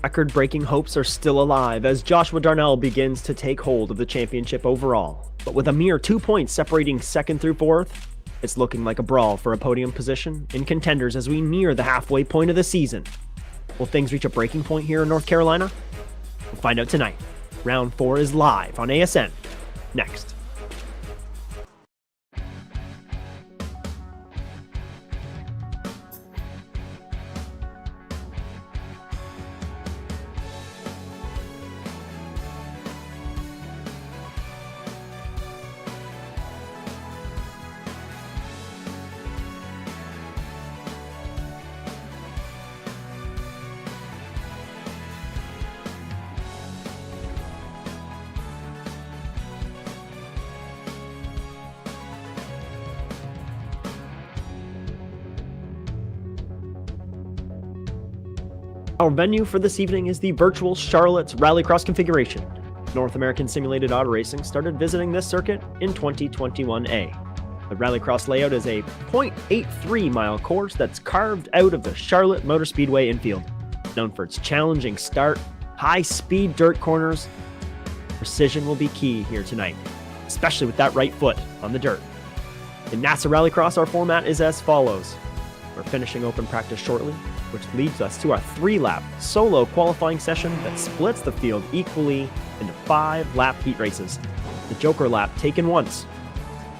Record-breaking hopes are still alive as Joshua Darnell begins to take hold of the championship overall. But with a mere 2 points separating second through fourth, it's looking like a brawl for a podium position in Contenders as we near the halfway point of the season. Will things reach a breaking point here in North Carolina? We'll find out tonight. Round 4 is live on ASN. Next. Our venue for this evening is the virtual Charlotte's Rallycross configuration. North American Simulated Auto Racing started visiting this circuit in 2021A. The Rallycross layout is a 0.83-mile course that's carved out of the Charlotte Motor Speedway infield, known for its challenging start, high-speed dirt corners. Precision will be key here tonight, especially with that right foot on the dirt. In NASA Rallycross, our format is as follows. We're finishing open practice shortly, which leads us to our 3-lap solo qualifying session that splits the field equally into 5-lap heat races. The Joker lap taken once.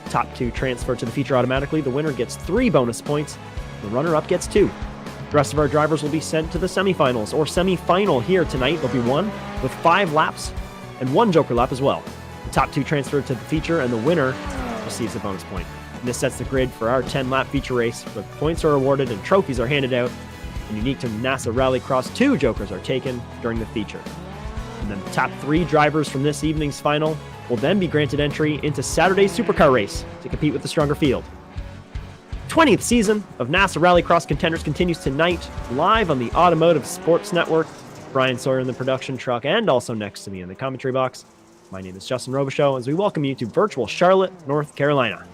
Top 2 transfer to the feature automatically. The winner gets 3 bonus points. The runner-up gets 2. The rest of our drivers will be sent to the semifinals or semi-final here tonight. There'll be one with 5 laps and 1 Joker lap as well. The top 2 transfer to the feature and the winner receives a bonus point. And this sets the grid for our 10-lap feature race, where points are awarded and trophies are handed out. And unique to NASA Rallycross, 2 Jokers are taken during the feature. And then the top 3 drivers from this evening's final will then be granted entry into Saturday's Supercar race to compete with the stronger field. 20th season of NASA Rallycross Contenders continues tonight, live on the Automotive Sports Network. Bryan, Sawyer in the production truck, and also next to me in the commentary box. My name is Justin Robichaud, as we welcome you to virtual Charlotte, North Carolina.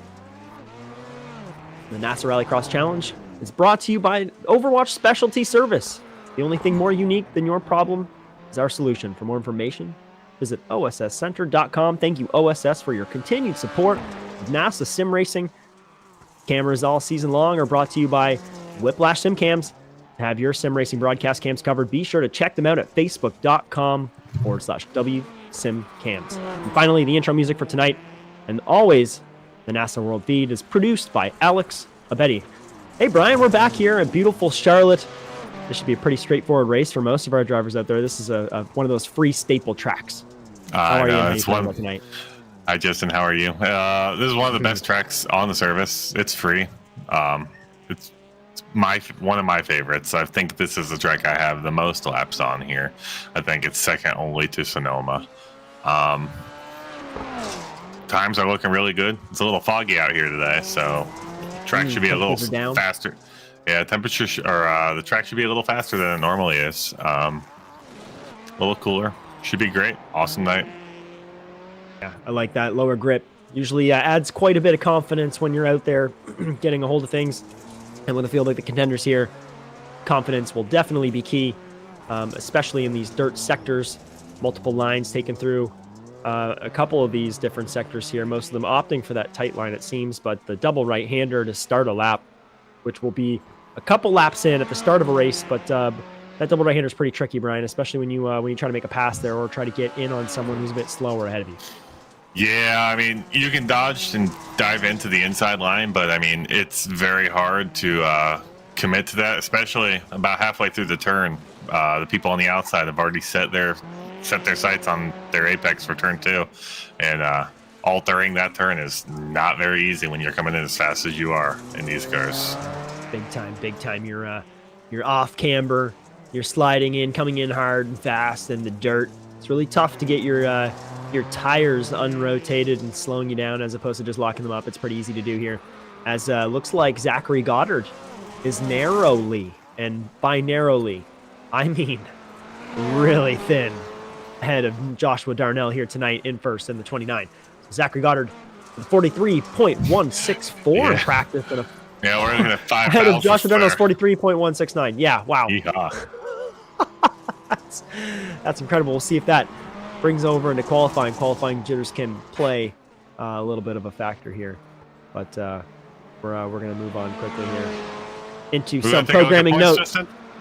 The NASA Rallycross Challenge is brought to you by Overwatch Specialty Service. The only thing more unique than your problem is our solution. For more information, visit osscenter.com. Thank you, OSS, for your continued support of NASA sim racing. Cameras all season long are brought to you by Whiplash Sim Cams. To have your sim racing broadcast cams covered, be sure to check them out at facebook.com/WSimCams. And finally, the intro music for tonight, and always, the NASA World Feed, is produced by Alex Abetti. Hey, Bryan, we're back here at beautiful Charlotte. This should be a pretty straightforward race for most of our drivers out there. This is one of those free staple tracks. How are you? It's one tonight. Hi, Justin. How are you? This is one of the best tracks on the service. It's free. It's one of my favorites. I think this is the track I have the most laps on here. I think it's second only to Sonoma. Times are looking really good. It's a little foggy out here today, so track should be a little faster. Yeah, the track should be a little faster than it normally is. A little cooler. Should be great. Awesome night. Yeah, I like that lower grip. Usually adds quite a bit of confidence when you're out there getting a hold of things. And with a field like the Contenders here, confidence will definitely be key, especially in these dirt sectors. Multiple lines taken through a couple of these different sectors here, most of them opting for that tight line, it seems, but the double right-hander to start a lap, which will be a couple laps in at the start of a race, but that double right-hander is pretty tricky, Bryan, especially when you try to make a pass there or try to get in on someone who's a bit slower ahead of you. Yeah, I mean, you can dodge and dive into the inside line, but I mean, it's very hard to commit to that, especially about halfway through the turn. The people on the outside have already set their sights on their apex for turn 2, and altering that turn is not very easy when you're coming in as fast as you are in these cars. Big time. You're off camber, you're sliding in, coming in hard and fast in the dirt. It's really tough to get your tires unrotated and slowing you down as opposed to just locking them up. It's pretty easy to do here, as looks like Zachary Goddard is narrowly, and by narrowly I mean really thin, ahead of Joshua Darnell here tonight in first in the 29. So Zachary Goddard with 43.164 in practice. And we're looking at 5 ahead of Joshua Darnell's 43.169. Yeah, wow. That's incredible. We'll see if that brings over into qualifying. Qualifying jitters can play a little bit of a factor here, but we're gonna move on quickly here into some programming notes.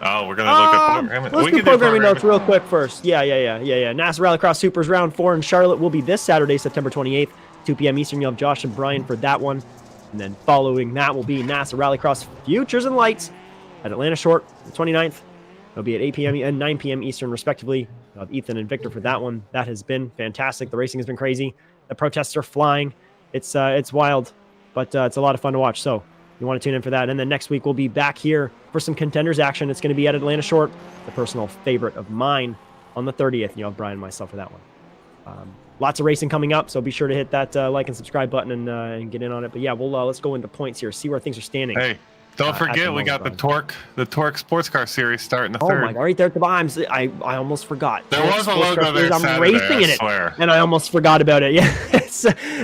Oh, we're gonna look at programming. Let's do programming notes real quick first. Yeah. NASA Rallycross Supers Round 4 in Charlotte will be this Saturday, September 28th, 2 p.m. Eastern. You'll have Josh and Bryan for that one. And then following that will be NASA Rallycross Futures and Lights at Atlanta Short, the 29th. It'll be at 8 p.m. and 9 p.m. Eastern, respectively. You'll have Ethan and Victor for that one. That has been fantastic. The racing has been crazy. The protests are flying. It's wild, but it's a lot of fun to watch. So you want to tune in for that. And then next week we'll be back here for some Contenders action. It's going to be at Atlanta Short, the personal favorite of mine, on the 30th. You'll have Bryan and myself for that one. Lots of racing coming up, so be sure to hit that like and subscribe button and get in on it. But yeah, we'll let's go into points here, see where things are standing. Hey, don't forget we got the Torque Sports Car Series starting the 3rd. Oh my God, right there at the bottom. I almost forgot. There was a logo there I'm racing in it, and I almost forgot about it. Yeah,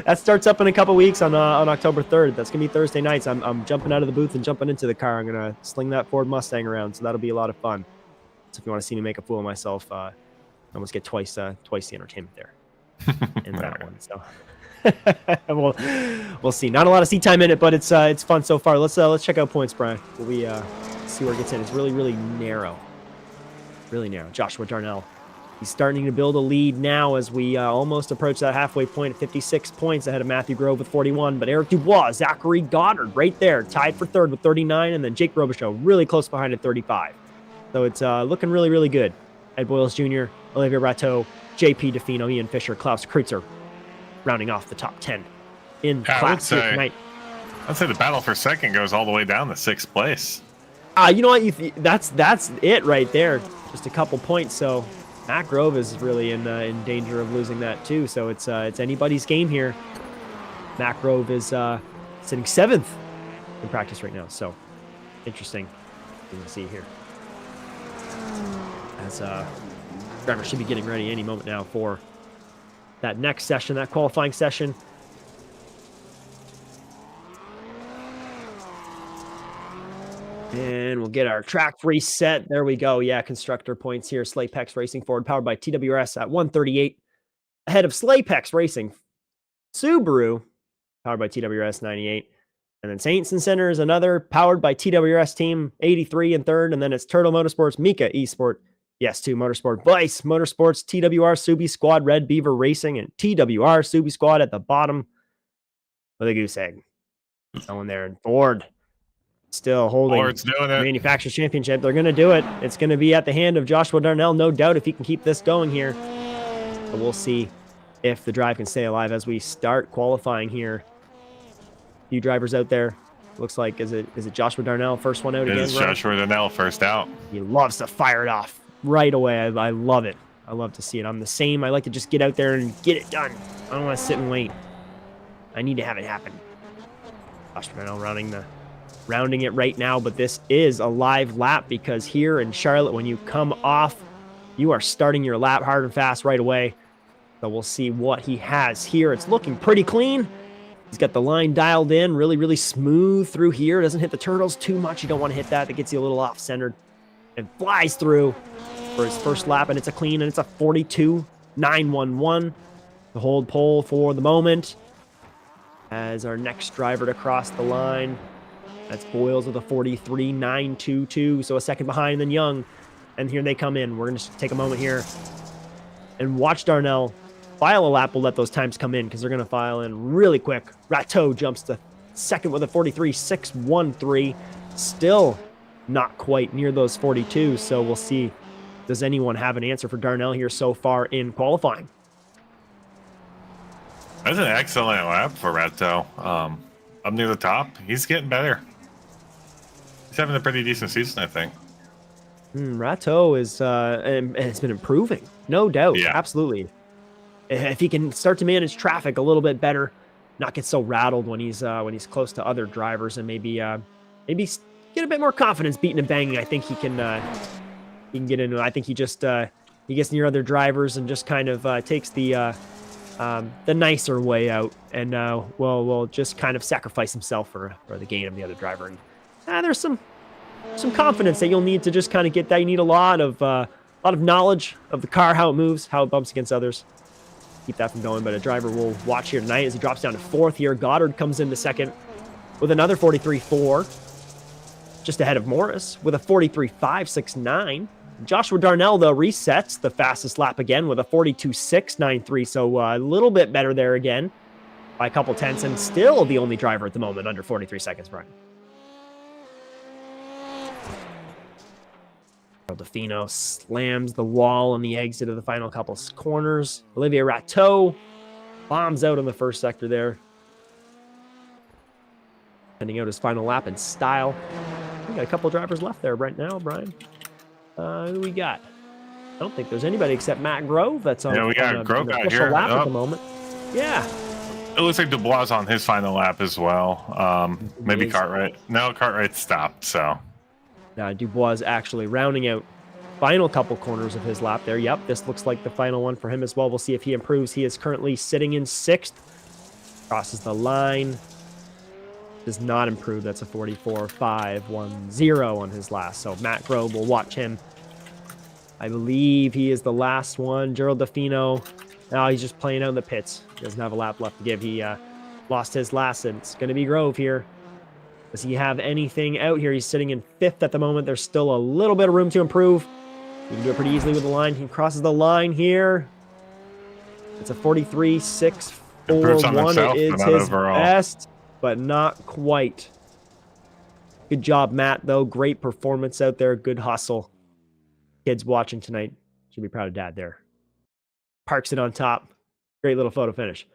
that starts up in a couple weeks on October 3rd. That's gonna be Thursday nights. I'm jumping out of the booth and jumping into the car. I'm gonna sling that Ford Mustang around, so that'll be a lot of fun. So if you want to see me make a fool of myself, I almost get twice the entertainment there. In that one, so we'll see. Not a lot of seat time in it, but it's fun so far. Let's check out points, Bryan. We see where it gets in. It's really narrow, Joshua Darnell, he's starting to build a lead now as we almost approach that halfway point at 56 points ahead of Matthew Grove with 41. But Eric Dubois, Zachary Goddard right there, tied for 3rd with 39, and then Jake Robichaud really close behind at 35. So it's looking really good. Ed Boyles Jr., Olivier Rateau, JP DeFino, Ian Fisher, Klaus Kreutzer, rounding off the top 10 in class here tonight. I'd say the battle for second goes all the way down to 6th place. You know what? That's it right there. Just a couple points. So Matt Grove is really in danger of losing that too. So it's anybody's game here. Matt Grove is sitting 7th in practice right now. So interesting to see here. As driver should be getting ready any moment now for that next session, that qualifying session. And we'll get our track reset. There we go. Yeah, constructor points here. Slaypex Racing Ford, powered by TWRS at 138. Ahead of Slaypex Racing Subaru, powered by TWRS 98. And then Saints and Sinners, another powered by TWRS team, 83 in 3rd. And then it's Turtle Motorsports, Mika Esport, Yes 2 Motorsport, Vice Motorsports, TWR Subi Squad, Red Beaver Racing, and TWR Subi Squad at the bottom with a goose egg. Someone there. And Ford still holding the Manufacturers Championship. They're going to do it. It's going to be at the hand of Joshua Darnell, no doubt, if he can keep this going here. But we'll see if the drive can stay alive as we start qualifying here. A few drivers out there. Looks like, is it Joshua Darnell, first one out again? It's Joshua Darnell, first out. He loves to fire it off right away. I love it. I love to see it. I'm the same. I like to just get out there and get it done. I don't want to sit and wait. I need to have it happen. Joshua Darnell rounding it right now, but this is a live lap because here in Charlotte, when you come off, you are starting your lap hard and fast right away. So we'll see what he has here. It's looking pretty clean. He's got the line dialed in, really smooth through here. Doesn't hit the turtles too much. You don't want to hit that. That gets you a little off-centered. And flies through for his first lap, and it's a clean, and it's a 42.911. The hold pole for the moment. As our next driver to cross the line. That's Boyles with a 43.922. So a second behind than Young. And here they come in. We're going to take a moment here and watch Darnell file a lap. We'll let those times come in because they're going to file in really quick. Rateau jumps to second with a 43.613. Still not quite near those 42. So we'll see. Does anyone have an answer for Darnell here so far in qualifying? That's an excellent lap for Rateau. Up near the top. He's getting better. He's having a pretty decent season, I think. Rateau has been improving, no doubt. Yeah. Absolutely. If he can start to manage traffic a little bit better, not get so rattled when he's close to other drivers, and maybe get a bit more confidence beating and banging, I think he can get into. I think he just he gets near other drivers and just kind of takes the nicer way out, and will just kind of sacrifice himself for the gain of the other driver. And there's some confidence that you'll need to just kind of get that. You need a lot of A lot of knowledge of the car, how it moves, how it bumps against others. Keep that from going, but a driver will watch here tonight as he drops down to 4th here. Goddard comes into 2nd with another 43.4, just ahead of Morris with a 43.569. Joshua Darnell, though, resets the fastest lap again with a 42.693, so a little bit better there again by a couple tenths, and still the only driver at the moment under 43 seconds, Bryan. Delfino slams the wall on the exit of the final couple corners. Olivier Rateau bombs out on the first sector there. Ending out his final lap in style. We got a couple drivers left there right now, Bryan. Who do we got? I don't think there's anybody except Matt Grove that's on, we got Grove out official here lap at the moment. Yeah. It looks like Dubois on his final lap as well. Maybe Cartwright. No, Cartwright stopped, so. Dubois actually rounding out final couple corners of his lap there. Yep, this looks like the final one for him as well. We'll see if he improves. He is currently sitting in 6th. Crosses the line. Does not improve. That's a 44.510 on his last. So Matt Grove will watch him. I believe he is the last one. Gerald Defino. Now he's just playing out in the pits. He doesn't have a lap left to give. He lost his last, and it's going to be Grove here. Does he have anything out here? He's sitting in 5th at the moment. There's still a little bit of room to improve. He can do it pretty easily with the line. He crosses the line here. It's a 43.641. It is his best, but not quite. Good job, Matt, though. Great performance out there. Good hustle. Kids watching tonight should be proud of Dad there. Parks it on top. Great little photo finish.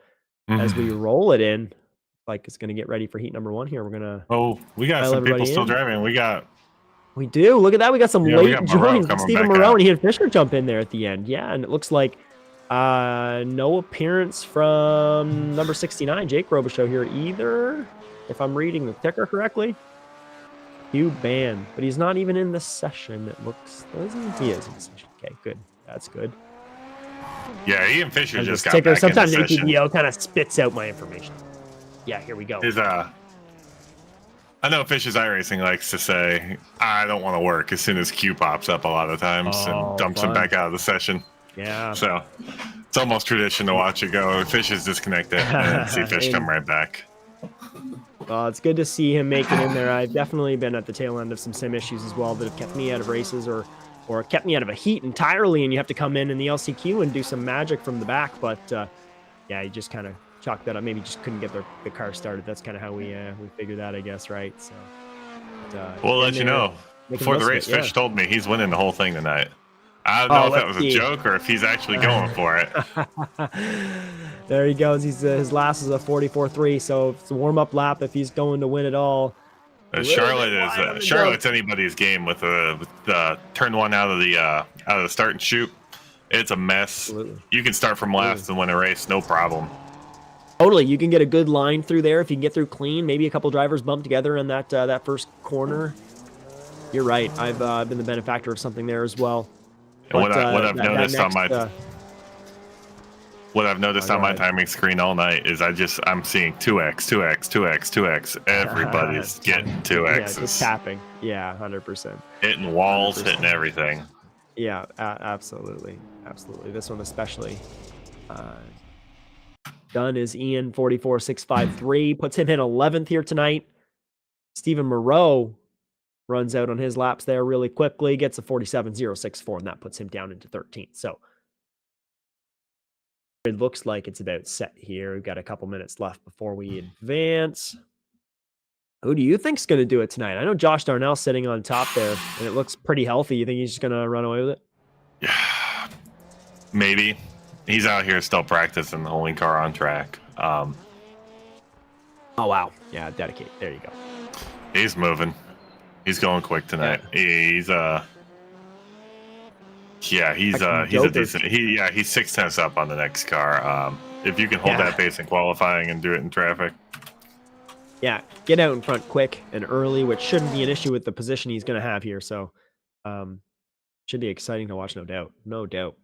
As we roll it in, like it's going to get ready for heat number 1 here. We're going to... Oh, we got some people still driving. We do. Look at that. We got some late joins. Stephen Maroney and Fisher jump in there at the end. Yeah, and it looks like no appearance from number 69, Jake Robichaud here either, if I'm reading the ticker correctly. Hugh Ban, but he's not even in the session. It looks... He is in the session. Okay, good. That's good. Yeah, Ian Fisher just got ticker. back Sometimes in the session. ATVO kind of spits out my information. Yeah, here we go. I know Fisher's iRacing likes to say, I don't want to work as soon as Q pops up a lot of times and dumps him back out of the session. Yeah. So it's almost tradition to watch it go. Fish is disconnected and see Fish come right back. Well, it's good to see him make it in there. I've definitely been at the tail end of some sim issues as well that have kept me out of races or kept me out of a heat entirely, and you have to come in the LCQ and do some magic from the back. But yeah, you just kind of chalked that up. Maybe just couldn't get the car started. That's kind of how we figured that, I guess, right? So we'll let you know. Before the race, Fish told me he's winning the whole thing tonight. I don't know if that was a joke or if he's actually going for it. There he goes. His last is a 44.3, so it's a warm-up lap if he's going to win it all. Charlotte's anybody's game with the turn 1 out of the start and shoot. It's a mess. Absolutely. You can start from last and win a race, no problem. Totally, you can get a good line through there if you can get through clean. Maybe a couple drivers bump together in that first corner. You're right. I've been the benefactor of something there as well. And what I've noticed on my timing screen all night is I'm seeing 2x, 2x, 2x, 2x. Everybody's getting 2x's. Yeah, just tapping. Yeah, 100%. Hitting walls, 100%. Hitting everything. Yeah, absolutely. Absolutely. This one especially. Done is Ian 44.653. Puts him in 11th here tonight. Stephen Moreau runs out on his laps there really quickly. Gets a 47.064, and that puts him down into 13th. So it looks like it's about set here. We've got a couple minutes left before we advance. Who do you think's going to do it tonight? I know Josh Darnell sitting on top there, and it looks pretty healthy. You think he's just going to run away with it? Yeah, maybe. He's out here still practicing the holding car on track. Oh, wow. Yeah, dedicate. There you go. He's moving. He's going quick tonight. Yeah. He's a decent. He's 6/10 up on the next car. If you can hold that pace in qualifying and do it in traffic. Yeah, get out in front quick and early, which shouldn't be an issue with the position he's going to have here. So, should be exciting to watch, no doubt. No doubt.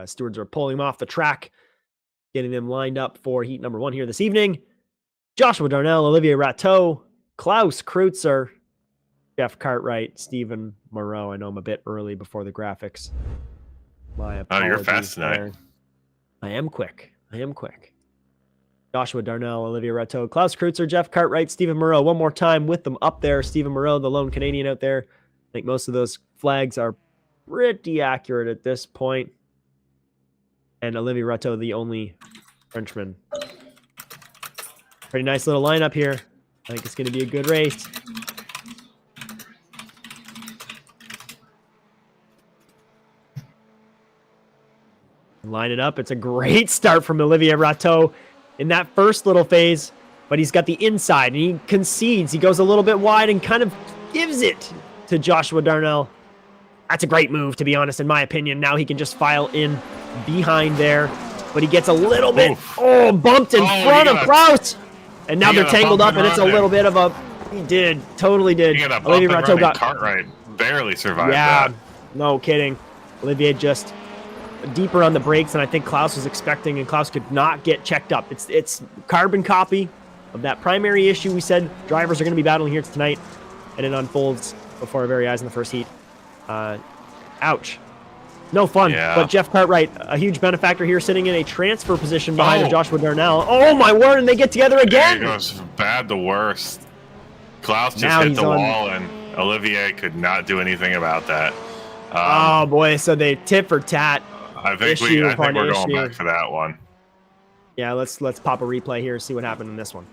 Stewards are pulling him off the track, getting them lined up for heat number 1 here this evening. Joshua Darnell, Olivier Rateau, Klaus Kreutzer, Jeff Cartwright, Stephen Moreau. I know I'm a bit early before the graphics. My apologies. Oh, you're fast tonight. There. I am quick. Joshua Darnell, Olivia Rateau, Klaus Kreutzer, Jeff Cartwright, Stephen Moreau. One more time with them up there. Stephen Moreau, the lone Canadian out there. I think most of those flags are pretty accurate at this point. And Olivia Rateau, the only Frenchman. Pretty nice little lineup here. I think it's going to be a good race. Line it up. It's a great start from Olivier Rateau in that first little phase, but he's got the inside and he concedes. He goes a little bit wide and kind of gives it to Joshua Darnell. That's a great move, to be honest, in my opinion. Now he can just file in behind there, but he gets a little bit bumped in front of Klaus, and now they're tangled up, and it's a little bit of a. He did, totally did. Olivier Rateau got Cartwright, barely survived that. No kidding. Olivier just deeper on the brakes than I think Klaus was expecting, and Klaus could not get checked up. It's carbon copy of that primary issue we said drivers are going to be battling here tonight, and it unfolds before our very eyes in the first heat. Ouch. No fun. Yeah. But Jeff Cartwright, a huge benefactor here, sitting in a transfer position behind Joshua Darnell. Oh my word, and they get together again. It goes bad to worst. Klaus just hit the wall, and Olivier could not do anything about that. Oh boy, so they tit for tat. I think we're going back for that one. Yeah, let's pop a replay here and see what happened in this one.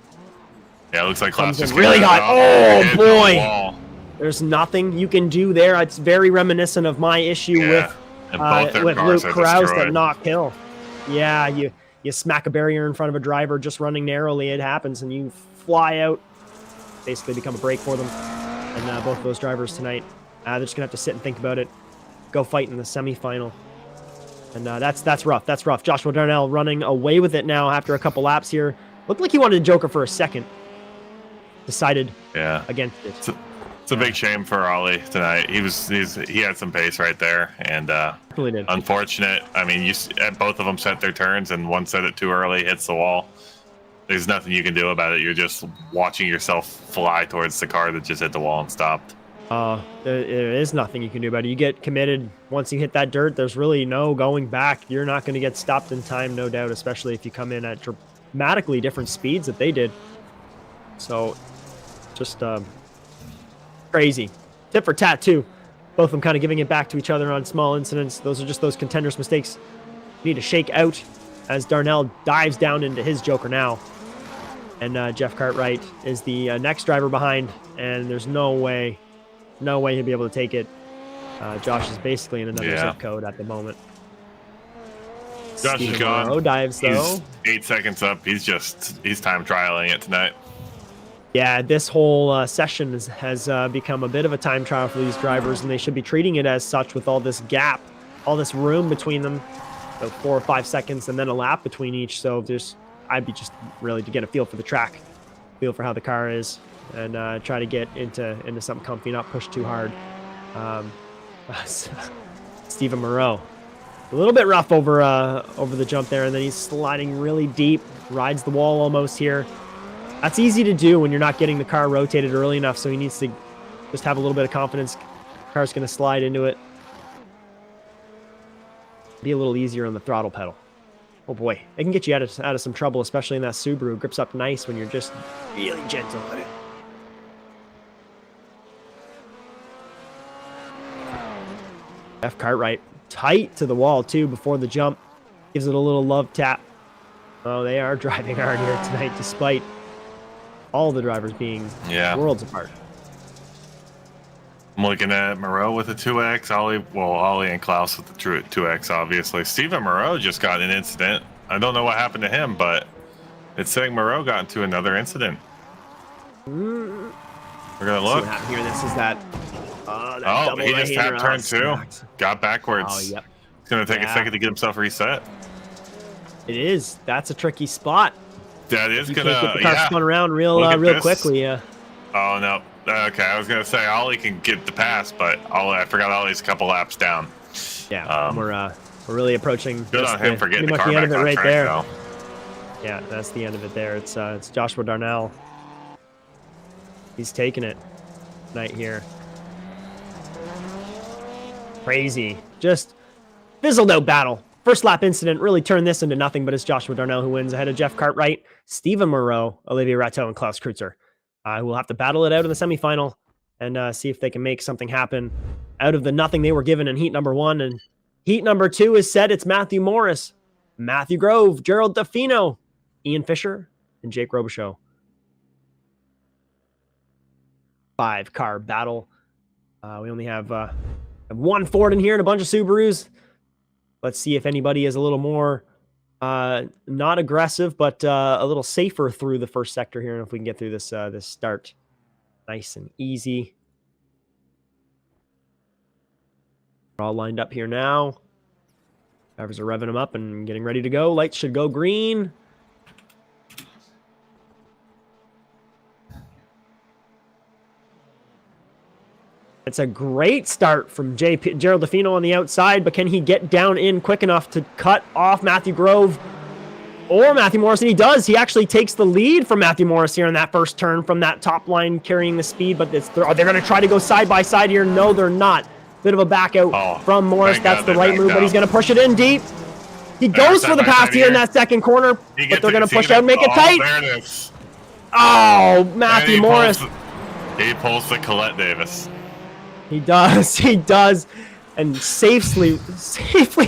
Yeah, it looks like Klaus just really hot. Oh boy. There's nothing you can do there. It's very reminiscent of my issue with Luke Krause at Knock Hill. Yeah, you smack a barrier in front of a driver just running narrowly. It happens, and you fly out. Basically become a break for them. And both of those drivers tonight, they're just going to have to sit and think about it. Go fight in the semifinal. And that's rough. That's rough. Joshua Darnell running away with it now after a couple laps here. Looked like he wanted a joker for a second. Decided against it. It's a big shame for Ollie tonight. He had some pace right there, and unfortunate. I mean, both of them set their turns, and one set it too early, hits the wall. There's nothing you can do about it. You're just watching yourself fly towards the car that just hit the wall and stopped. There is nothing you can do about it. You get committed. Once you hit that dirt, there's really no going back. You're not going to get stopped in time, no doubt, especially if you come in at dramatically different speeds that they did. So, just crazy. Tit for tat, too. Both of them kind of giving it back to each other on small incidents. Those are just those Contenders mistakes you need to shake out as Darnell dives down into his joker now. And Jeff Cartwright is the next driver behind, and there's no way he'll be able to take it. Josh is basically in another zip code at the moment. Josh is gone. Dives though. He's 8 seconds up. He's time trialing it tonight. Yeah, this whole session has become a bit of a time trial for these drivers, and they should be treating it as such with all this gap, all this room between them, about 4 or 5 seconds, and then a lap between each. So I'd be just really to get a feel for the track, feel for how the car is, and try to get into something comfy, not push too hard. Stephen Moreau, a little bit rough over the jump there, and then he's sliding really deep, rides the wall almost here. That's easy to do when you're not getting the car rotated early enough, so he needs to just have a little bit of confidence. The car's going to slide into it. Be a little easier on the throttle pedal. Oh boy, it can get you out of some trouble, especially in that Subaru. It grips up nice when you're just really gentle on it. Jeff Cartwright tight to the wall too before the jump. Gives it a little love tap. Oh, they are driving hard here tonight, despite all the drivers being worlds apart. I'm looking at Moreau with a 2X, Ollie and Klaus with the 2X, obviously. Stephen Moreau just got an incident. I don't know what happened to him, but it's saying Moreau got into another incident. We're going to look. See what happened here. This is that he just tapped turn 2. Got backwards. Oh, yep. It's going to take a second to get himself reset. It is. That's a tricky spot. That is going to get the car spun around real quickly. Yeah. Oh, no. Okay, I was going to say Ollie can get the pass, but I forgot Ollie's a couple laps down. Yeah, we're really approaching. Good on him for getting pretty the much car the end back of it on right track, there. though. Yeah, that's the end of it there. It's Joshua Darnell. He's taking it tonight here. Crazy. Just fizzled out battle. First lap incident really turned this into nothing, but it's Joshua Darnell who wins ahead of Jeff Cartwright, Stephen Moreau, Olivier Rateau, and Klaus Kreutzer. Who will have to battle it out in the semifinal and see if they can make something happen out of the nothing they were given in heat number 1. And heat number 2 is set. It's Matthew Morris, Matthew Grove, Gerald DeFino, Ian Fisher, and Jake Robichaud. 5-car battle. We only have one Ford in here and a bunch of Subarus. Let's see if anybody is a little more not aggressive, but a little safer through the first sector here, and if we can get through this this start nice and easy. We're all lined up here now. Drivers are revving them up and getting ready to go. Lights should go green. It's a great start from Gerald DeFino on the outside, but can he get down in quick enough to cut off Matthew Grove or Matthew Morris? And he does. He actually takes the lead from Matthew Morris here in that first turn from that top line carrying the speed, but they're going to try to go side by side here. No, they're not. Bit of a back out from Morris. That's the right move, but he's going to push it in deep. He goes for the pass here in that second corner, but they're going to push out and make it tight. There it is. Oh, Matthew Morris. He pulls the Colette Davis. He does, and safely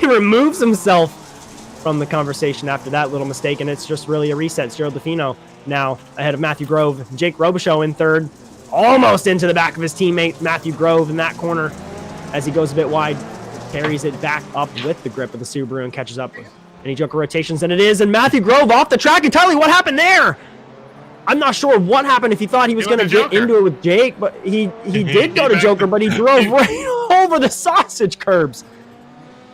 removes himself from the conversation after that little mistake, and it's just really a reset. It's Gerald DeFino now ahead of Matthew Grove. Jake Robichaud in third, almost into the back of his teammate Matthew Grove in that corner as he goes a bit wide, carries it back up with the grip of the Subaru and catches up with any Joker rotations, and it is, and Matthew Grove off the track entirely. What happened there? I'm not sure what happened, if he thought he was going to get into it with Jake, but he did go to Joker, but he drove right over the sausage curbs.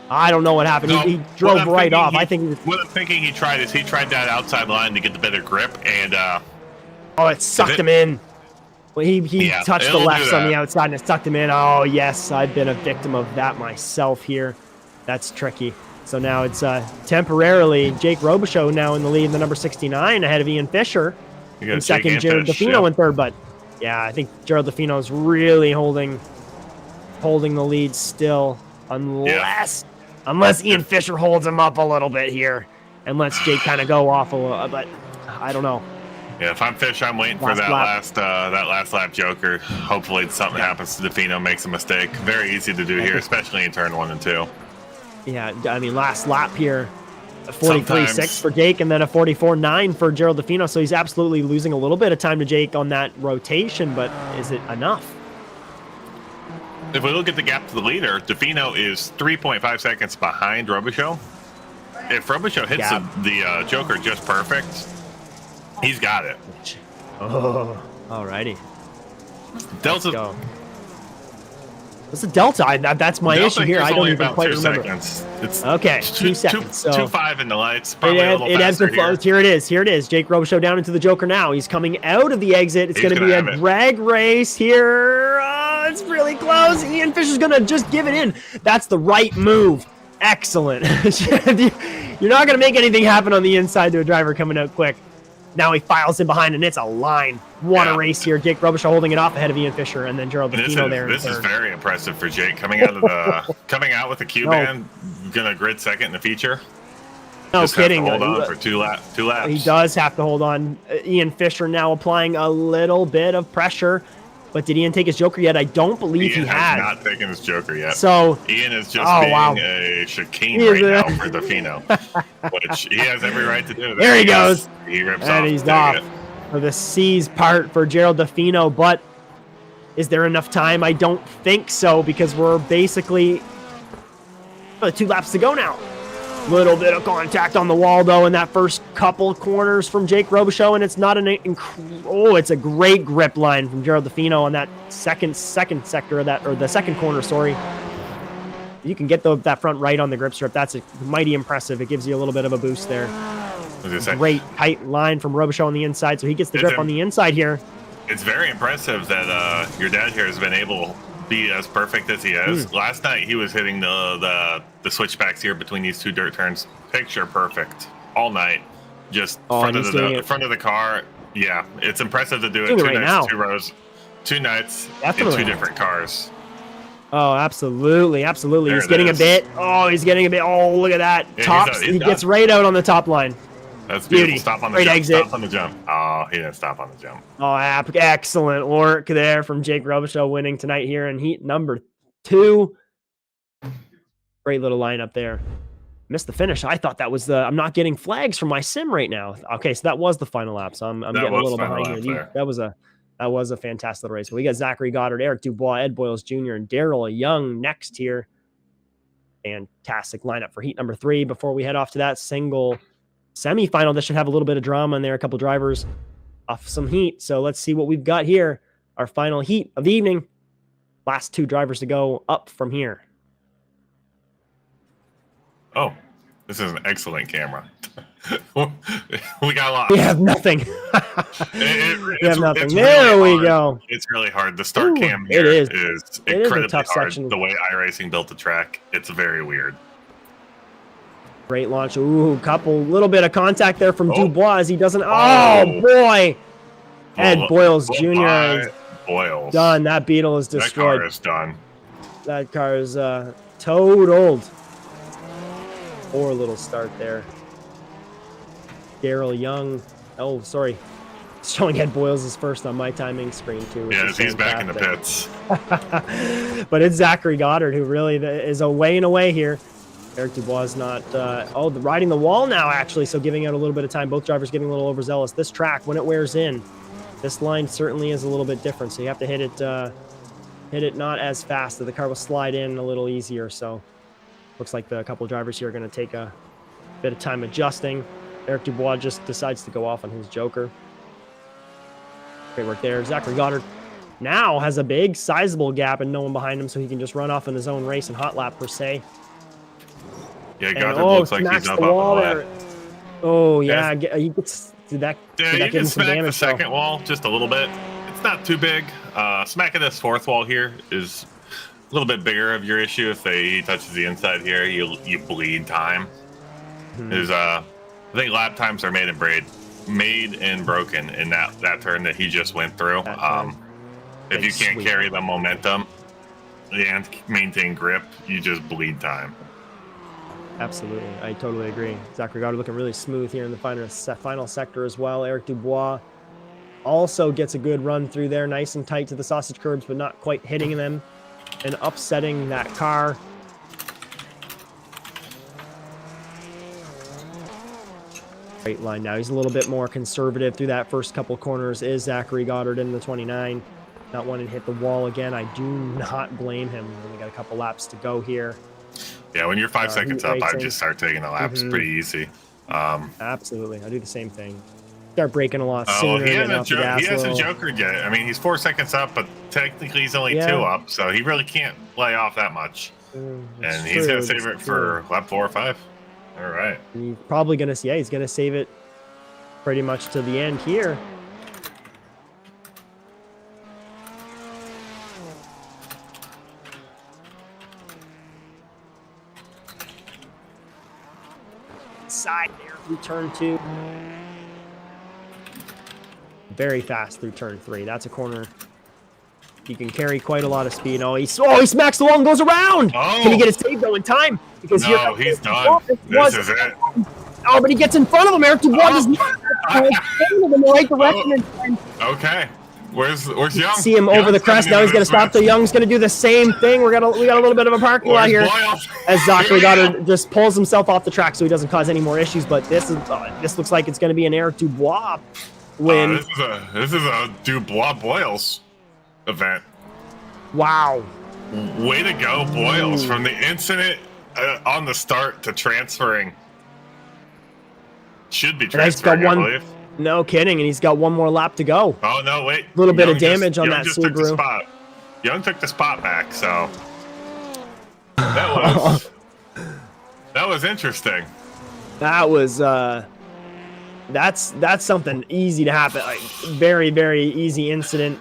I don't know what happened. No, he drove right off. I think what I'm thinking he tried that outside line to get the better grip, and it sucked him in. Well, he touched the lefts on the outside and it sucked him in. Oh yes, I've been a victim of that myself here. That's tricky. So now it's temporarily Jake Robichaud now in the lead, the number 69 ahead of Ian Fisher. In second, Gerald DeFino in third, but yeah, I think Gerald DeFino is really holding the lead still, unless Ian Fisher holds him up a little bit here and lets Jake kind of go off a little, but I don't know. Yeah, if I'm Fish, I'm waiting for that last lap Joker. Hopefully something happens to DeFino, makes a mistake. Very easy to do here, especially in turn 1 and 2. Yeah, I mean, last lap here. A 43.6 for Jake and then a 44.9 for Gerald DeFino. So he's absolutely losing a little bit of time to Jake on that rotation, but is it enough? If we look at the gap to the leader, DeFino is 3.5 seconds behind Robichaud. If Robichaud hits the Joker just perfect, he's got it. Oh, alrighty. Delta. What's the delta? That's my issue here. I don't even quite remember. It's okay, 2 seconds. So 2.5 in the lights. Probably a little faster here it is. Here it is. Jake Robichaud down into the Joker now. He's coming out of the exit. It's going to be a drag race here. It's really close. Ian Fisher's going to just give it in. That's the right move. Excellent. You're not going to make anything happen on the inside to a driver coming out quick. Now he files in behind, and it's a line. What a race here. Jake Robichaud holding it off ahead of Ian Fisher, and then Gerald DeFino there. This is very impressive for Jake coming out with the Q-band, gonna grid second in the feature. No kidding. Hold on for two laps. He does have to hold on. Ian Fisher now applying a little bit of pressure. But did Ian take his Joker yet? I don't believe he has. Not taken his Joker yet. So Ian is just being a chicane right now for DeFino, which he has every right to do. There he goes. He rips and off. He's off for the C's part for Gerald DeFino. But is there enough time? I don't think so, because we're basically 2 laps to go now. Little bit of contact on the wall, though, in that first couple corners from Jake Robichaud, and it's not it's a great grip line from Gerald DeFino on that second sector of that, or the second corner, sorry. You can get that front right on the grip strip. That's mighty impressive. It gives you a little bit of a boost there. Great tight line from Robichaud on the inside, so he gets the grip on the inside here. It's very impressive that your dad here has been able to be as perfect as he is. Last night he was hitting the switchbacks here between these 2 dirt turns picture perfect all night. Just front of the car. Yeah, it's impressive to do it 2 nights, 2 rows, 2 nights in 2 different cars. Oh, absolutely, absolutely. There He's it getting a is. bit. Oh, he's getting a bit. Oh, look at that. Yeah, Tops. he's He done. gets right out on the top line. That's beautiful. Beauty. Stop on the Great jump. exit. Stop on the jump. Oh, he didn't stop on the jump. Oh, excellent work there from Jake Robichaud, winning tonight here in heat number 2. Great little lineup there. Missed the finish. I thought that was the. I'm not getting flags from my sim right now. Okay, so that was the final lap. So I'm getting a little behind here. That was a fantastic little race. We got Zachary Goddard, Eric Dubois, Ed Boyles Jr., and Daryl Young next here. Fantastic lineup for heat number 3. Before we head off to that single semifinal, that should have a little bit of drama in there. A couple drivers off some heat. So let's see what we've got here. Our final heat of the evening. Last 2 drivers to go up from here. Oh, this is an excellent camera. We got a lot. We have nothing. We have nothing. There really we go. It's really hard. The start cam it here is. is It is a incredibly tough hard. section. The way iRacing built the track, it's very weird. Great launch. Ooh, little bit of contact there from Oh. Dubois as he doesn't. Oh, boy. Ed Boyles Jr. is Boyles. done. That Beetle is That destroyed. car is done. That car is totaled. Poor little start there. Daryl Young. Oh, sorry. It's showing Ed Boyles is first on my timing screen, too. Yeah, he's back in the pits. But it's Zachary Goddard who really is away and away here. Eric Dubois is not. Riding the wall now, actually, so giving out a little bit of time. Both drivers getting a little overzealous. This track, when it wears in, this line certainly is a little bit different, so you have to hit it not as fast. The car will slide in a little easier, so looks like the couple of drivers here are going to take a bit of time adjusting. Eric Dubois just decides to go off on his Joker. Great work there. Zachary Goddard now has a big, sizable gap and no one behind him, so he can just run off in his own race and hot lap, per se. Yeah, Goddard looks like he's up on the lap. Oh, yeah. He gets, did that Yeah, give him some damage? The second wall just a little bit. It's not too big. Smacking this 4th wall here is a little bit bigger of your issue. If he touches the inside here, you bleed time. I think lap times are made and broken in that turn that he just went through. If you can't carry the momentum and maintain grip, you just bleed time. Absolutely. I totally agree. Zachary Goddard looking really smooth here in the final sector as well. Eric Dubois also gets a good run through there, nice and tight to the sausage curbs, but not quite hitting them and upsetting that car. Great line now. He's a little bit more conservative through that first couple corners. Is Zachary Goddard in the 29. Not wanting to hit the wall again. I do not blame him. We got a couple laps to go here. Yeah, when you're 5 seconds up, I just start taking the laps pretty easy. Absolutely. I do the same thing. Start breaking a lot sooner. He hasn't jokered yet. I mean, he's 4 seconds up, but technically he's only 2 up, so he really can't lay off that much. And he's going to save it for lap 4 or 5. All right. He's probably going to, he's going to save it pretty much to the end here. Side there through turn 2. Very fast through turn 3. That's a corner. You can carry quite a lot of speed. Oh, he smacks the wall and goes around. Oh. Can he get it saved though in time? Because he's done. This is it. Oh, but he gets in front of him. Eric Dubois does not in the right direction in time. Okay. Where's Young? See him over the crest. Now he's going to stop. So Young's going to do the same thing. We got a little bit of a parking lot here. As Zachary Goddard just pulls himself off the track so he doesn't cause any more issues. But this looks like it's going to be an Eric Dubois win. This is a Dubois Boyles event. Wow. Way to go, Boyles. From the incident on the start to transferring. Should be transferring, I believe. No kidding, and he's got one more lap to go. Oh, no, wait. A little bit of damage on that Subaru. Young took the spot back, so that was interesting. That was that's something easy to happen. Like, very, very easy incident.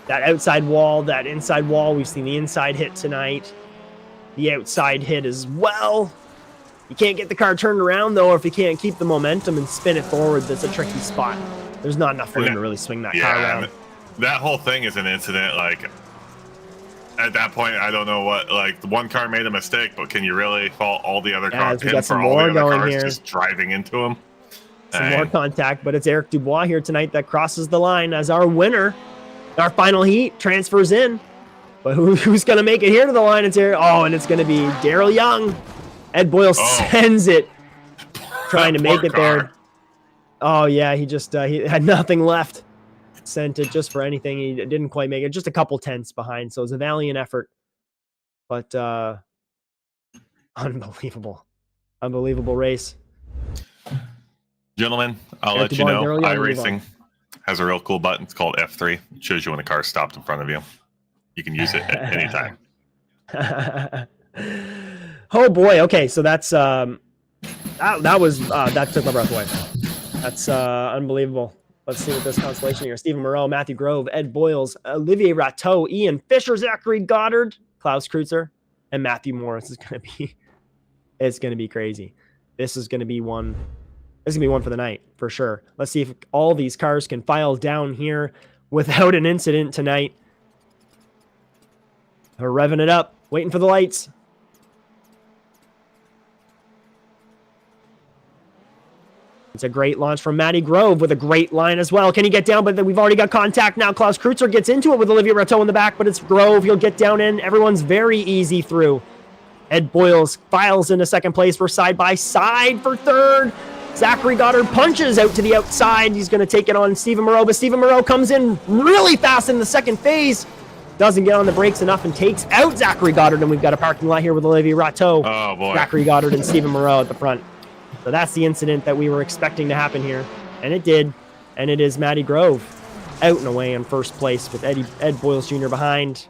That outside wall, that inside wall. We've seen the inside hit tonight. The outside hit as well. You can't get the car turned around, though, or if you can't keep the momentum and spin it forward, that's a tricky spot. There's not enough room to really swing that car around. That whole thing is an incident. Like, at that point, I don't know what, like, the one car made a mistake, but can you really fault all the other cars? We got some for all more the other going cars here. just driving into him? Some more contact, but it's Eric Dubois here tonight that crosses the line as our winner. Our final heat transfers in. But who's going to make it here to the line? It's Eric. Oh, and it's going to be Daryl Young. Ed Boyle sends it, trying to make it there. Oh, yeah, he just he had nothing left. Sent it just for anything. He didn't quite make it. Just a couple tenths behind, so it was a valiant effort. But unbelievable. Unbelievable race. Gentlemen, I'll let you know, iRacing has a real cool button. It's called F3. It shows you when the car stopped in front of you. You can use it at any time. Oh boy. Okay, so that's that took my breath away. That's unbelievable. Let's see what this constellation here. Stephen Moreau, Matthew Grove, Ed Boyles, Olivier Rateau, Ian Fisher, Zachary Goddard, Klaus Kreutzer, and Matthew Morris. It's gonna be crazy. This is gonna be one for the night for sure. Let's see if all these cars can file down here without an incident tonight. We're revving it up, waiting for the lights. It's a great launch from Matty Grove with a great line as well. Can he get down? But we've already got contact now. Klaus Kreutzer gets into it with Olivier Rateau in the back, but it's Grove. He'll get down in. Everyone's very easy through. Ed Boyles files into second place. We're side by side for third. Zachary Goddard punches out to the outside. He's going to take it on Stephen Moreau, but Stephen Moreau comes in really fast in the second phase. Doesn't get on the brakes enough and takes out Zachary Goddard, and we've got a parking lot here with Olivier Rateau. Oh, boy. Zachary Goddard and Stephen Moreau at the front. So that's the incident that we were expecting to happen here, and it did. And it is Matty Grove out and away in first place with Ed Boyles Jr. behind.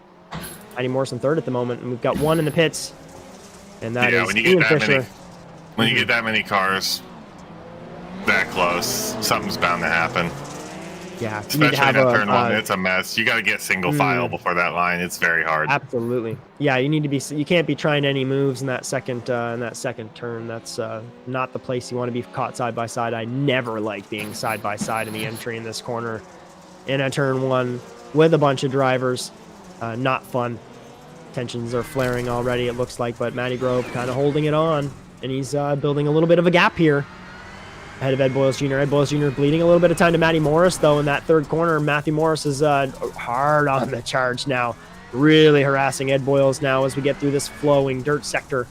Matty Morrison third at the moment, and we've got one in the pits, and that is Ian Fisher. When you get that many cars that close, something's bound to happen. Yeah, especially in that turn one, it's a mess. You got to get single file before that line. It's very hard. Absolutely. Yeah, you need to be. You can't be trying any moves in that second turn. That's not the place you want to be caught side by side. I never like being side by side in the entry in this corner, in a turn one with a bunch of drivers. Not fun. Tensions are flaring already. It looks like, but Matty Grove kind of holding it on, and he's building a little bit of a gap here. Ahead of Ed Boyles Jr. Ed Boyles Jr. bleeding a little bit of time to Matty Morris, though, in that third corner. Matthew Morris is hard on the charge now. Really harassing Ed Boyles now as we get through this flowing dirt sector.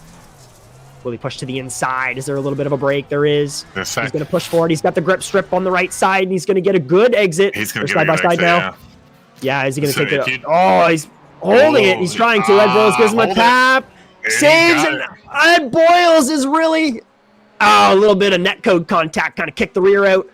Will he push to the inside? Is there a little bit of a break? There is. He's going to push forward. He's got the grip strip on the right side, and he's going to get a good exit. He's going to side by side now. Yeah, is he going to take it? Oh, he's holding it. He's trying to. Ed Boyles gives him a tap. Saves, and Ed Boyles is really... Oh, a little bit of netcode contact, kind of kicked the rear out.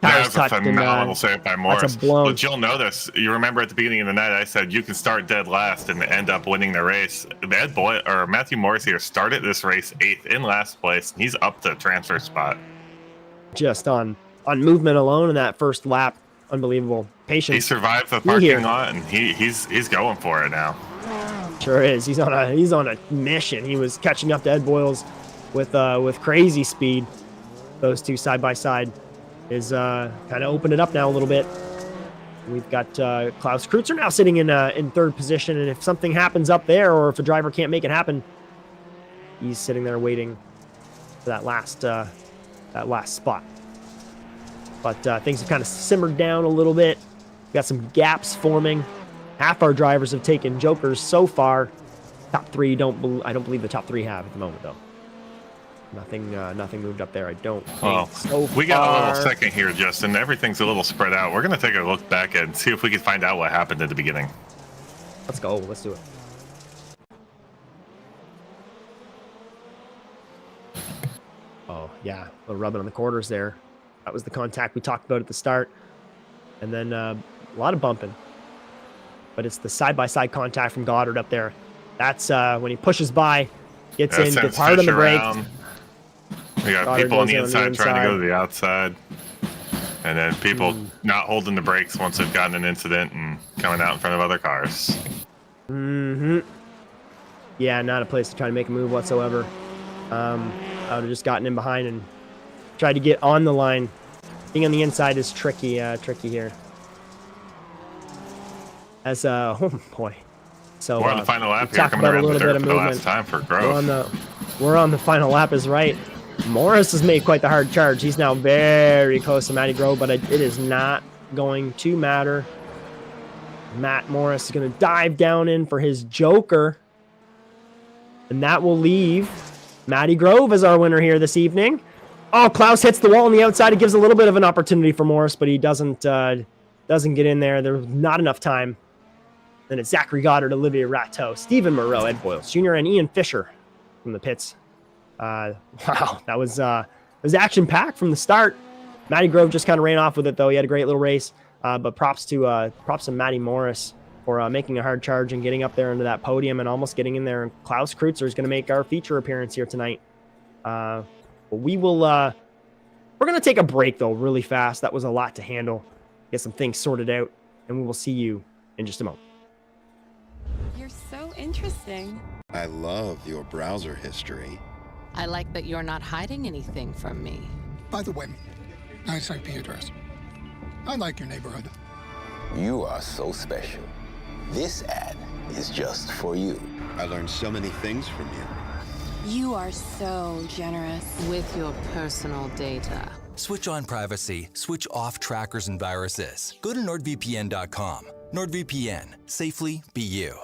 That was a phenomenal save by Morris. That's a blow. But you'll notice, you remember at the beginning of the night, I said you can start dead last and end up winning the race. Matthew Morris here started this race 8th in last place. And he's up the transfer spot. Just on movement alone in that first lap, unbelievable patience. He survived the parking lot, and he's going for it now. Sure is. He's on a mission. He was catching up to Ed Boyles with crazy speed. Those two side by side is kind of opened it up now a little bit. We've got Klaus Kreutzer now sitting in third position, and if something happens up there, or if a driver can't make it happen, he's sitting there waiting for that last spot. But things have kind of simmered down a little bit. We've got some gaps forming. Half our drivers have taken jokers so far. Top three I don't believe the top three have at the moment though. Nothing moved up there, I don't think. Well, we got a little second here, Justin. Everything's a little spread out. We're going to take a look back and see if we can find out what happened at the beginning. Let's go. Let's do it. Oh, yeah. A little rubbing on the quarters there. That was the contact we talked about at the start. And then a lot of bumping. But it's the side-by-side contact from Goddard up there. That's when he pushes by, gets in, gets hard on the brakes. We got people on the inside trying to go to the outside. And then people not holding the brakes once they've gotten an incident and coming out in front of other cars. Yeah, not a place to try to make a move whatsoever. I would have just gotten in behind and tried to get on the line. Being on the inside is tricky here. As, oh boy. So we're on the final lap we here, talk coming about a around the little bit dirt of for the movement. last time for Grove. We're on the final lap is right. Morris has made quite the hard charge. He's now very close to Matty Grove, but it is not going to matter. Matt Morris is going to dive down in for his Joker. And that will leave Matty Grove as our winner here this evening. Oh, Klaus hits the wall on the outside. It gives a little bit of an opportunity for Morris, but he doesn't get in there. There's not enough time. Then it's Zachary Goddard, Olivier Rateau, Stephen Moreau, Ed Boyles Jr., and Ian Fisher from the pits. Wow, that was action-packed from the start. Matty Grove just kind of ran off with it, though. He had a great little race. But props to Matty Morris for making a hard charge and getting up there into that podium and almost getting in there. And Klaus Kreutzer is going to make our feature appearance here tonight. We're going to take a break, though, really fast. That was a lot to handle. Get some things sorted out, and we will see you in just a moment. You're so interesting. I love your browser history. I like that you're not hiding anything from me. By the way, nice IP address. I like your neighborhood. You are so special. This ad is just for you. I learned so many things from you. You are so generous. With your personal data. Switch on privacy, switch off trackers and viruses. Go to nordvpn.com. NordVPN. Safely be you.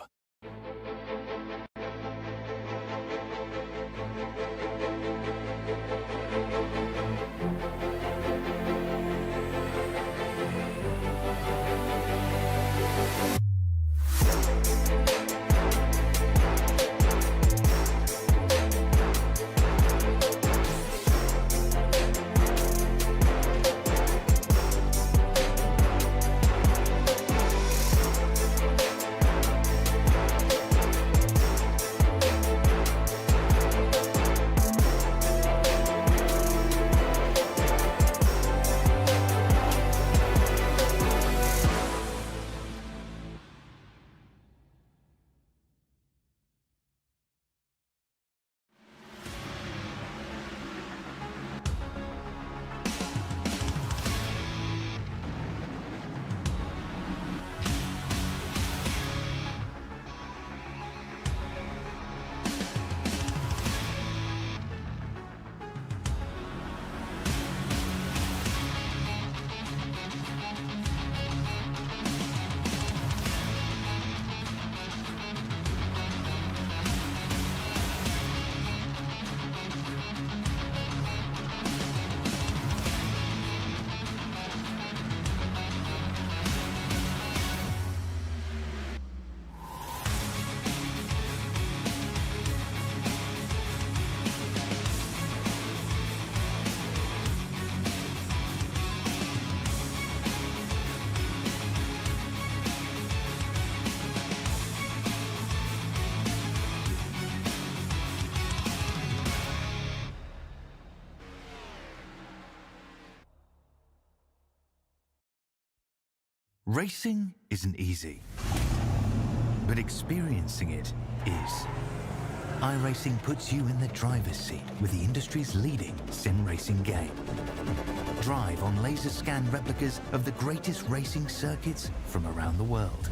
Racing isn't easy, but experiencing it is. iRacing puts you in the driver's seat with the industry's leading sim racing game. Drive on laser scan replicas of the greatest racing circuits from around the world.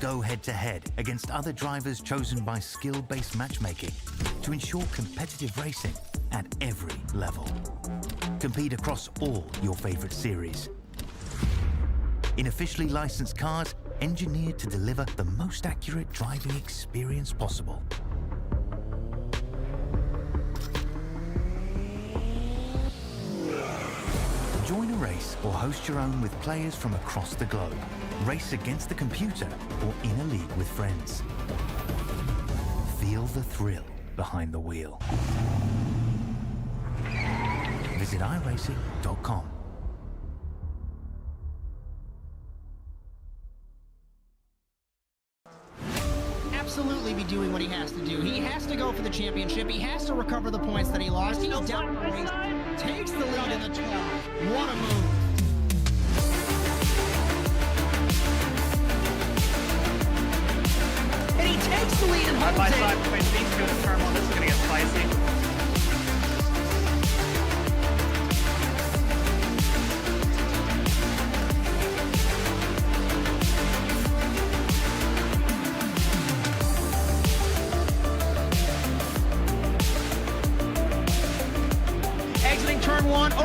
Go head-to-head against other drivers chosen by skill-based matchmaking to ensure competitive racing at every level. Compete across all your favorite series. In officially licensed cars, engineered to deliver the most accurate driving experience possible. Join a race or host your own with players from across the globe. Race against the computer or in a league with friends. Feel the thrill behind the wheel. Visit iRacing.com. Absolutely be doing what he has to do. He has to go for the championship. He has to recover the points that he lost. He's down the race, takes the lead in the 12. What a move. And he takes the lead and holds it. Side between these two and turn one. This is going to get spicy.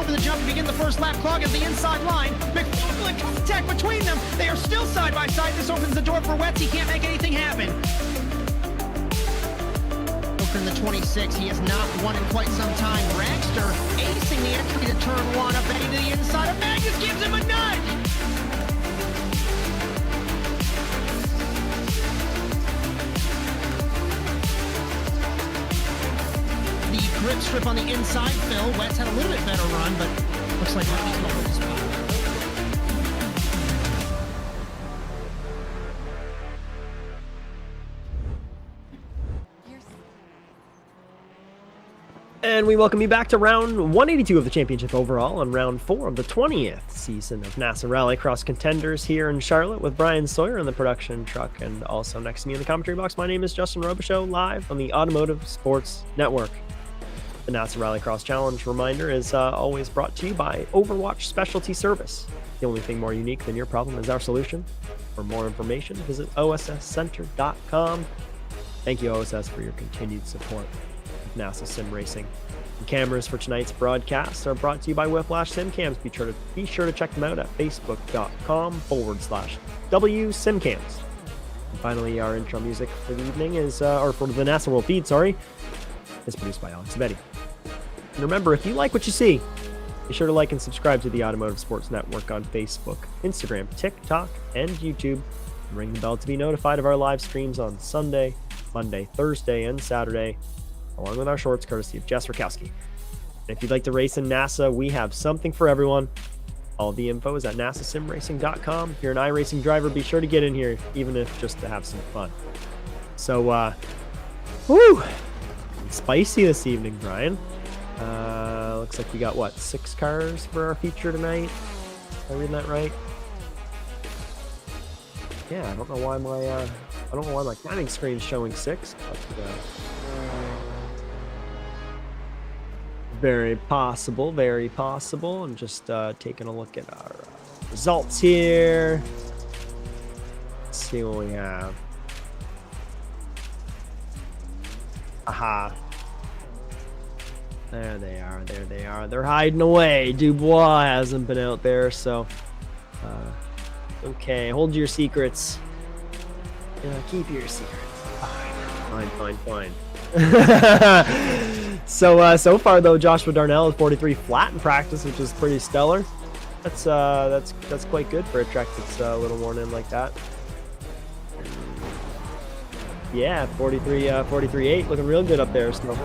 for the jump and begin the first lap. Clog is the inside line. McFarland in contact between them. They are still side by side. This opens the door for Wetz. He can't make anything happen. In the 26, he has not won in quite some time. Dragster acing the entry to turn 1, up Eddie to the inside of Magnus, gives him a nudge! The grip strip on the inside, Phil. Wetz had a little bit better run, but looks like Rally's going to the spot. And we welcome you back to round 182 of the championship overall and round 4 of the 20th season of NASA Rallycross Contenders here in Charlotte with Bryan Sawyer in the production truck, and also next to me in the commentary box, my name is Justin Robichaud, live on the Automotive Sports Network. The NASA Rallycross Challenge reminder is always brought to you by Overwatch Specialty Service. The only thing more unique than your problem is our solution. For more information, visit osscenter.com. Thank you, OSS, for your continued support of NASA Sim Racing. The cameras for tonight's broadcast are brought to you by Whiplash SimCams. Be sure to check them out at facebook.com/WSimCams. And finally, our intro music for the evening is, or for the NASA World feed, is produced by Alex Vetti. And remember, if you like what you see, be sure to like and subscribe to the Automotive Sports Network on Facebook, Instagram, TikTok, and YouTube. And ring the bell to be notified of our live streams on Sunday, Monday, Thursday, and Saturday, along with our shorts courtesy of Jess, Rakowski. And if you'd like to race in NASA, we have something for everyone. All the info is at nasasimracing.com. If you're an iRacing driver, be sure to get in here, even if just to have some fun. So, woo! It's spicy this evening, Bryan. Looks like we got, 6 cars for our feature tonight? Am I reading that right? Yeah, I don't know why my timing screen is showing 6, but very possible. I'm just taking a look at our results here. Let's see what we have. Aha. There they are. They're hiding away. Dubois hasn't been out there, so okay, hold your secrets. Keep your secrets. Fine. So far though, Joshua Darnell is 43 flat in practice, which is pretty stellar. That's quite good for a track that's a little worn in like that. Yeah, 43.8, looking real good up there. So.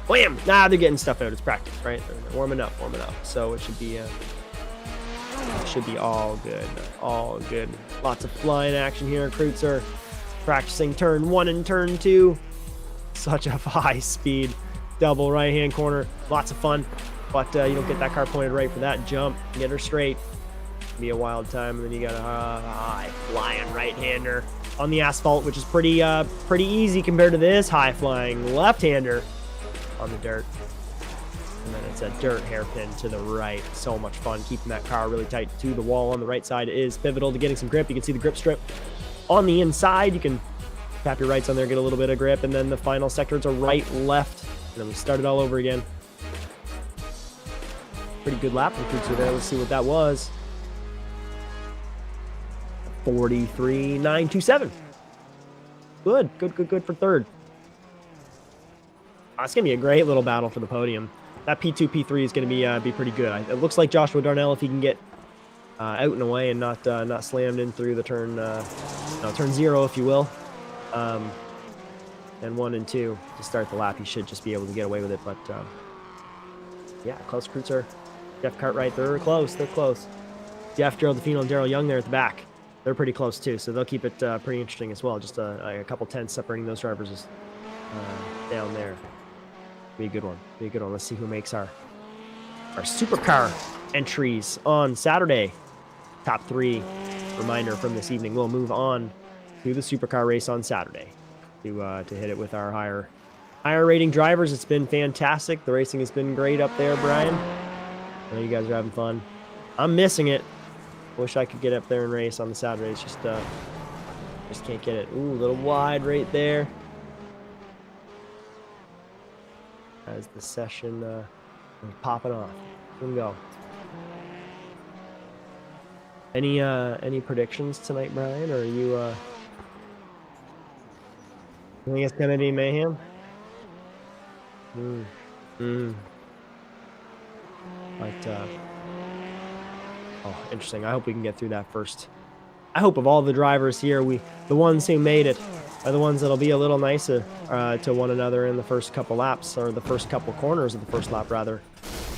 Wham! Nah, they're getting stuff out. It's practice, right? They're warming up. So it should be all good. Lots of flying action here. Recruits are practicing turn 1 and turn 2. Such a high speed double right hand corner. Lots of fun, but you don't get that car pointed right for that jump. Get her straight. Be a wild time, and then you got a high flying right hander on the asphalt, which is pretty easy compared to this high flying left hander on the dirt. And then it's a dirt hairpin to the right. So much fun. Keeping that car really tight to the wall on the right side is pivotal to getting some grip. You can see the grip strip on the inside. You can tap your rights on there, get a little bit of grip, and then the final sector, it's a right, left, and then we start it all over again. Pretty good lap recruits are there. Let's see what that was. 43.927. Good for third. It's gonna be a great little battle for the podium. That P2, P3 is gonna be pretty good. It looks like Joshua Darnell, if he can get out and away and not slammed in through the turn, turn 0, if you will, and 1 and 2 to start the lap, he should just be able to get away with it. But yeah, close recruits are Jeff Cartwright. They're close. Jeff, Gerald DeFino, and Daryl Young there at the back. They're pretty close too, so they'll keep it pretty interesting as well. Just a couple tenths separating those drivers is down there. Be a good one. Let's see who makes our supercar entries on Saturday. Top 3 reminder from this evening. We'll move on to the supercar race on Saturday to hit it with our higher rating drivers. It's been fantastic. The racing has been great up there, Bryan. I know you guys are having fun. I'm missing it. Wish I could get up there and race on the Saturdays. Just can't get it. Ooh, a little wide right there. as the session is popping off. Here we go. Any predictions tonight, Brian? Or are you think it's gonna be mayhem? But oh, interesting. I hope we can get through that first. I hope of all the drivers here, the ones who made it are the ones that'll be a little nicer to one another in the first couple laps, or the first couple corners of the first lap, rather.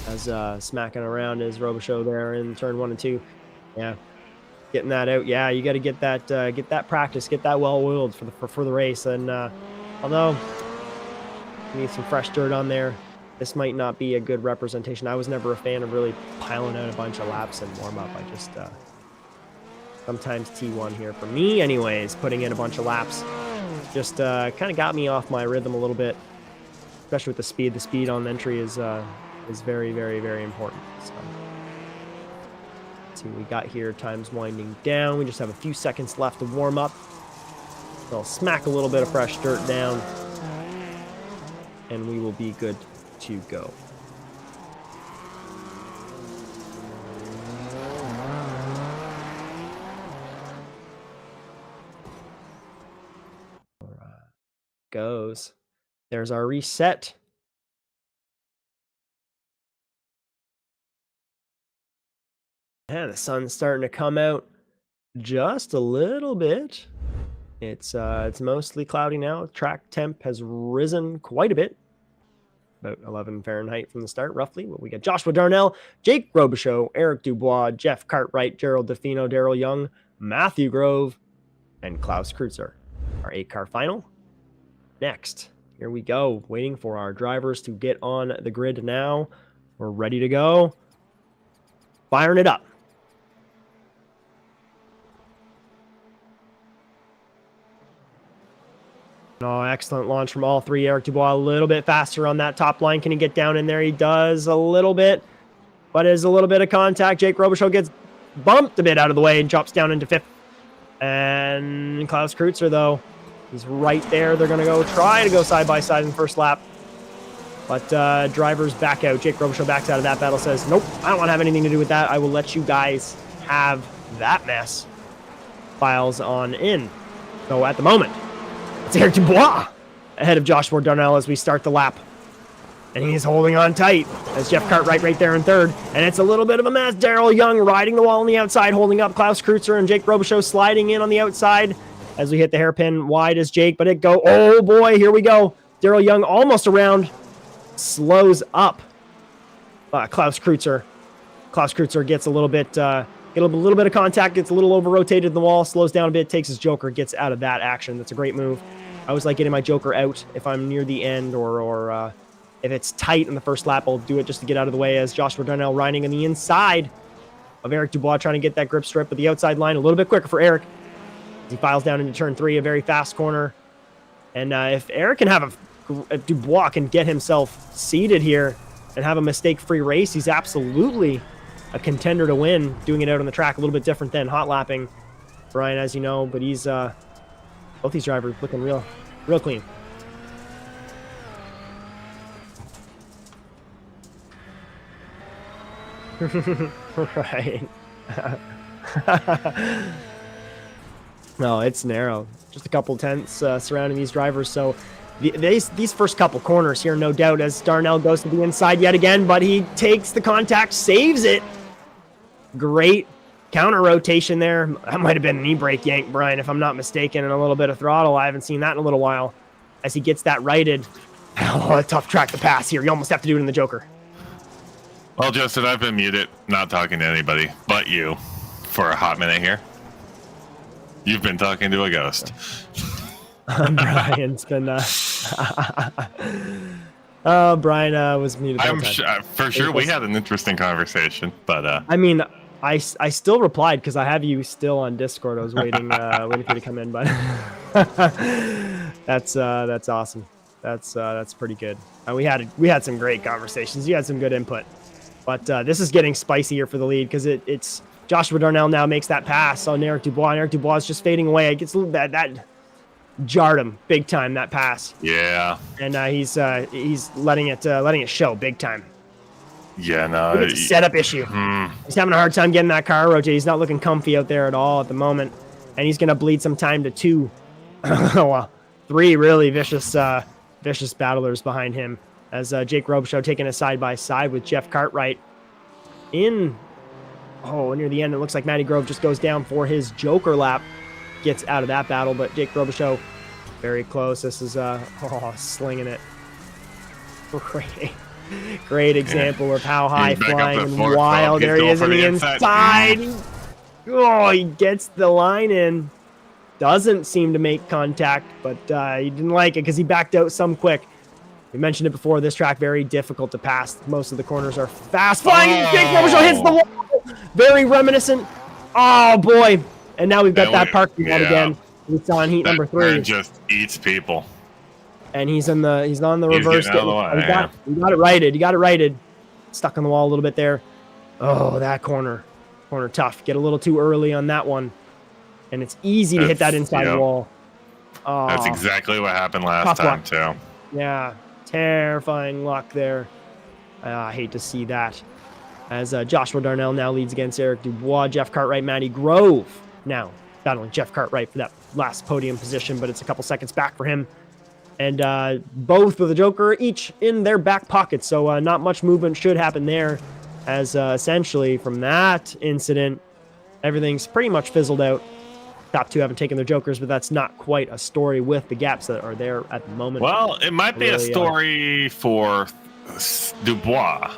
As smacking around is Robichaud there in turn 1 and 2. Yeah, getting that out. Yeah, you got to get that practice, get that well oiled for the race. And although you need some fresh dirt on there, this might not be a good representation. I was never a fan of really piling out a bunch of laps and warm up. I just sometimes T1 here for me, anyways. Putting in a bunch of laps just kind of got me off my rhythm a little bit, especially with the speed. The speed on entry is very, very, very important. So, let's see what we got here. Time's winding down. We just have a few seconds left to warm up. So I'll smack a little bit of fresh dirt down, and we will be good to go. All right. Goes. There's our reset. Yeah, the sun's starting to come out just a little bit. It's mostly cloudy now. Track temp has risen quite a bit. About 11 Fahrenheit from the start, roughly. But we got Joshua Darnell, Jake Robichaud, Eric Dubois, Jeff Cartwright, Gerald DeFino, Daryl Young, Matthew Grove, and Klaus Kreutzer. Our 8-car final. Next, here we go. Waiting for our drivers to get on the grid now. We're ready to go. Firing it up. Oh, excellent launch from all three. Eric Dubois a little bit faster on that top line. Can he get down in there? He does a little bit, but is a little bit of contact. Jake Robichaud gets bumped a bit out of the way and drops down into 5th. And Klaus Kreutzer, though, he's right there. They're going to try to go side by side in the first lap. But drivers back out. Jake Robichaud backs out of that battle, says, nope, I don't want to have anything to do with that. I will let you guys have that mess. Files on in. So at the moment, it's Eric Dubois ahead of Joshua Darnell as we start the lap. And he's holding on tight as Jeff Cartwright right there in 3rd. And it's a little bit of a mess. Daryl Young riding the wall on the outside, holding up Klaus Kreutzer, and Jake Robichaud sliding in on the outside as we hit the hairpin wide as Jake, but it go. Oh boy, here we go. Daryl Young almost around, slows up Klaus Kreutzer. Klaus Kreutzer gets a little bit of contact, gets a little over rotated in the wall, slows down a bit, takes his joker, gets out of that action. That's a great move. I always like getting my joker out if I'm near the end, or if it's tight in the first lap, I'll do it just to get out of the way as Joshua Darnell riding on the inside of Eric Dubois, trying to get that grip strip, but the outside line a little bit quicker for Eric. He files down into turn 3, a very fast corner. And if Eric can if Dubois can get himself seated here and have a mistake-free race, he's absolutely a contender to win, doing it out on the track. A little bit different than hot lapping, Bryan, as you know, but he's both these drivers looking real clean. Right. No, it's narrow. Just a couple tenths surrounding these drivers. So these first couple corners here, no doubt, as Darnell goes to the inside yet again, but he takes the contact, saves it. Great counter rotation there. That might have been an e-brake yank, Bryan, if I'm not mistaken, and a little bit of throttle. I haven't seen that in a little while. As he gets that righted. Oh, a tough track to pass here. You almost have to do it in the joker. Well, Justin, I've been muted, not talking to anybody but you for a hot minute here. You've been talking to a ghost. Brian's been Bryan was muted. I'm for sure we had an interesting conversation, but I mean, I still replied because I have you still on Discord. I was waiting waiting for you to come in, but that's awesome. That's pretty good. We had some great conversations. You had some good input, but this is getting spicy here for the lead because it's Joshua Darnell now makes that pass on Eric Dubois, and Eric Dubois is just fading away. It gets a little bad. jarred him big time, that pass. Yeah. And he's letting it show big time. Yeah, no. It's a setup issue. He's having a hard time getting that car rotated. He's not looking comfy out there at all at the moment. And he's going to bleed some time to 2. Well, 3 really vicious battlers behind him, as Jake Robichaud taking a side-by-side with Jeff Cartwright. Near the end, it looks like Matty Grove just goes down for his Joker lap. Gets out of that battle, but Jake Robichaud very close. This is slinging it. Great example of how high flying and wild. There he is on the inside. He gets the line in. Doesn't seem to make contact, but he didn't like it because he backed out some quick. We mentioned it before. This track very difficult to pass. Most of the corners are fast flying. Jake Robichaud hits the wall. Very reminiscent. Oh boy! And now we've got that parking lot again. We saw in heat number 3. Just eats people. And he's on the reverse. He got it righted. He got it righted. Stuck on the wall a little bit there. Oh, that corner tough. Get a little too early on that one, and it's easy to hit that inside wall. Oh, that's exactly what happened last time too. Yeah, terrifying luck there. I hate to see that. As Joshua Darnell now leads against Eric Dubois, Jeff Cartwright, Matty Grove now battling Jeff Cartwright for that last podium position, but it's a couple seconds back for him. And both with a Joker each in their back pocket, so not much movement should happen there, as essentially from that incident, everything's pretty much fizzled out. Top 2 haven't taken their Jokers, but that's not quite a story with the gaps that are there at the moment. Well, it might be a story for Dubois.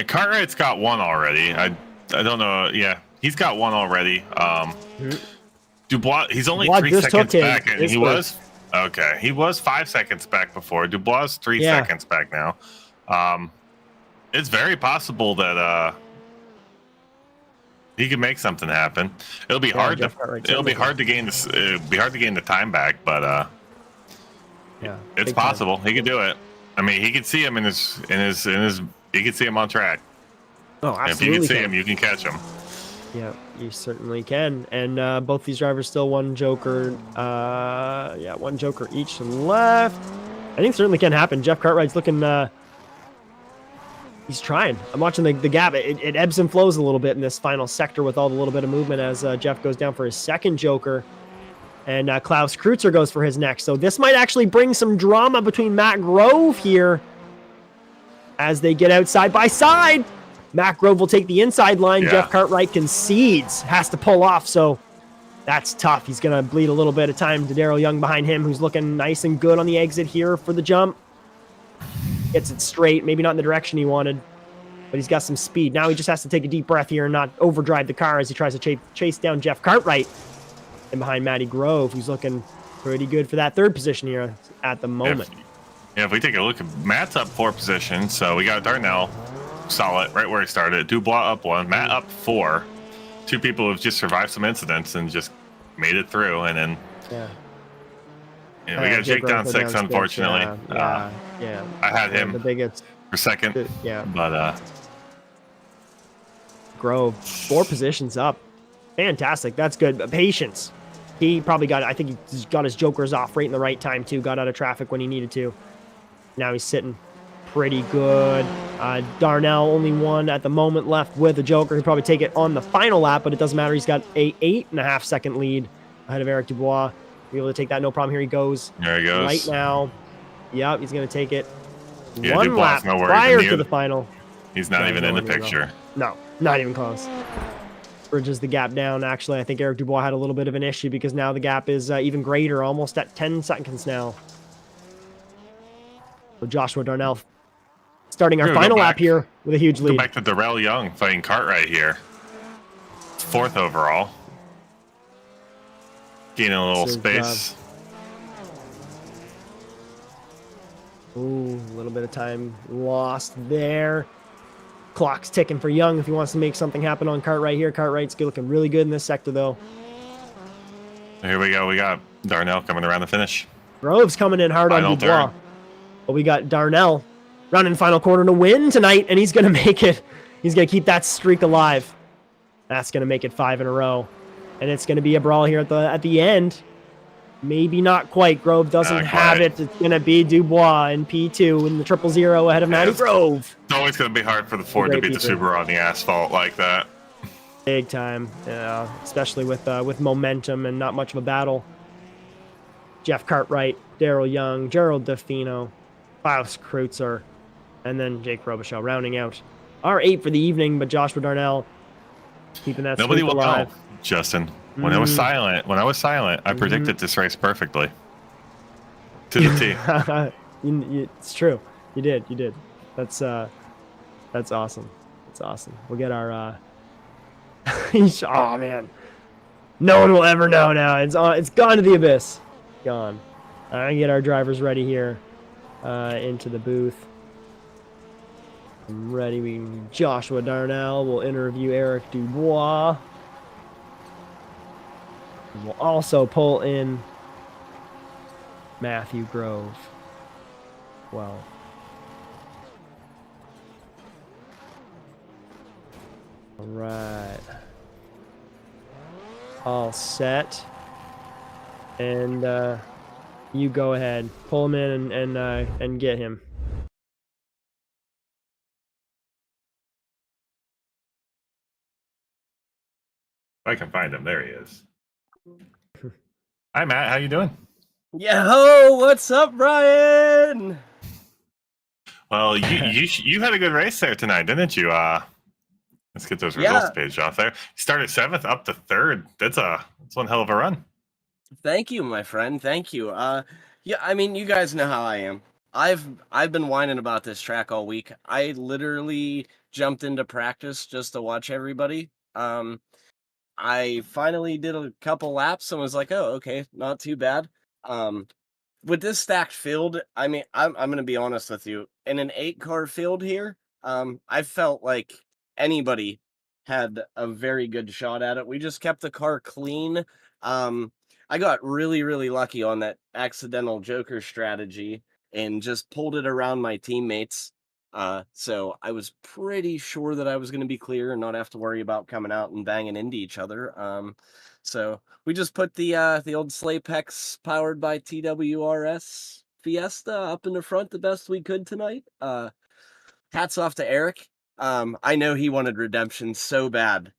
Cartwright's got 1 already. I don't know. Yeah, he's got 1 already. Dubois, he's only 3 seconds back, and he was... Okay, he was 5 seconds back before. Dubois is 3 seconds back now. It's very possible that he could make something happen. It'll be hard to gain this. It'll be hard to gain the time back, but it's possible. He could do it. I mean, he could see him in his. He could see him on track. Oh, absolutely. If you can see him, you can catch him. Yeah, you certainly can. And both these drivers still 1 Joker. 1 Joker each left. I think it certainly can happen. Jeff Cartwright's looking... he's trying. I'm watching the gap. It ebbs and flows a little bit in this final sector with all the little bit of movement as Jeff goes down for his 2nd Joker. And Klaus Kreutzer goes for his next. So this might actually bring some drama between Matt Grove here as they get out side by side. Matt Grove will take the inside line. Jeff Cartwright concedes, has to pull off, so that's tough. He's going to bleed a little bit of time to Daryl Young behind him, who's looking nice and good on the exit here for the jump. Gets it straight, maybe not in the direction he wanted, but he's got some speed. Now he just has to take a deep breath here and not overdrive the car as he tries to chase down Jeff Cartwright. And behind Matty Grove, who's looking pretty good for that 3rd position here at the moment. If we take a look at Matt's up 4 positions, so we got Darnell solid right where he started. Dubois up 1, Matt up 4. 2 people who've just survived some incidents and just made it through, and then we got Jake down 6, unfortunately. I had him for 2nd. But Grove 4 positions up, fantastic. That's good. Patience. He probably I think he got his Jokers off right in the right time too. Got out of traffic when he needed to. Now he's sitting pretty good. Darnell only 1 at the moment left with a Joker. He'll probably take it on the final lap, but it doesn't matter. He's got a 8.5 second lead ahead of Eric Dubois. Be able to take that, no problem. Here he goes. There he goes. Right now. Yep, he's going to take it. Yeah, 1 lap prior to the final. He's not even in the picture. No, not even close. Bridges the gap down. Actually, I think Eric Dubois had a little bit of an issue because now the gap is even greater, almost at 10 seconds now. So Joshua Darnell starting our final lap here with a huge lead. Go back to Darrell Young fighting Cartwright here. 4th overall. Gaining a little space. Ooh, a little bit of time lost there. Clock's ticking for Young if he wants to make something happen on Cartwright here. Cartwright's looking really good in this sector, though. Here we go. We got Darnell coming around the finish. Grove's coming in hard Final on Dubois. But we got Darnell running final quarter to win tonight, and he's going to make it. He's going to keep that streak alive. That's going to make it 5 in a row. And it's going to be a brawl here at the end. Maybe not quite. Grove doesn't Not have quite. it. It's going to be Dubois in P2 in the 000 ahead of Matty it's- Grove. It's always going to be hard for the Ford to Great beat the P3. Subaru on the asphalt like that. Big time, especially with momentum and not much of a battle. Jeff Cartwright, Daryl Young, Gerald DeFino, Klaus Kreutzer, and then Jake Robichaud rounding out our 8 for the evening, but Joshua Darnell keeping that Nobody streak will alive. know, Justin. When I was silent, I predicted this race perfectly. To the T. It's true. You did. That's awesome. That's awesome. We'll get our oh man. No one will ever know now. It's gone to the abyss. Gone. I get our drivers ready here into the booth. I'm ready. Joshua Darnell will interview Eric Dubois. We'll also pull in Matthew Grove. Well. All right. All set. And you go ahead. Pull him in and get him. I can find him. There he is. Hi, Matt. How you doing? Yo, what's up, Bryan? Well, you had a good race there tonight, didn't you? Let's get those results page off there. You started 7th up to 3rd. That's one hell of a run. Thank you, my friend. Thank you. Yeah, I mean, you guys know how I am. I've been whining about this track all week. I literally jumped into practice just to watch everybody. I finally did a couple laps and was like, oh, okay, not too bad. With this stacked field, I mean, I'm going to be honest with you. In an 8-car field here, I felt like anybody had a very good shot at it. We just kept the car clean. I got really, really lucky on that accidental Joker strategy and just pulled it around my teammates. So I was pretty sure that I was going to be clear and not have to worry about coming out and banging into each other. So we just put the old Slaypex powered by TWRS Fiesta up in the front the best we could tonight. Hats off to Eric. I know he wanted redemption so bad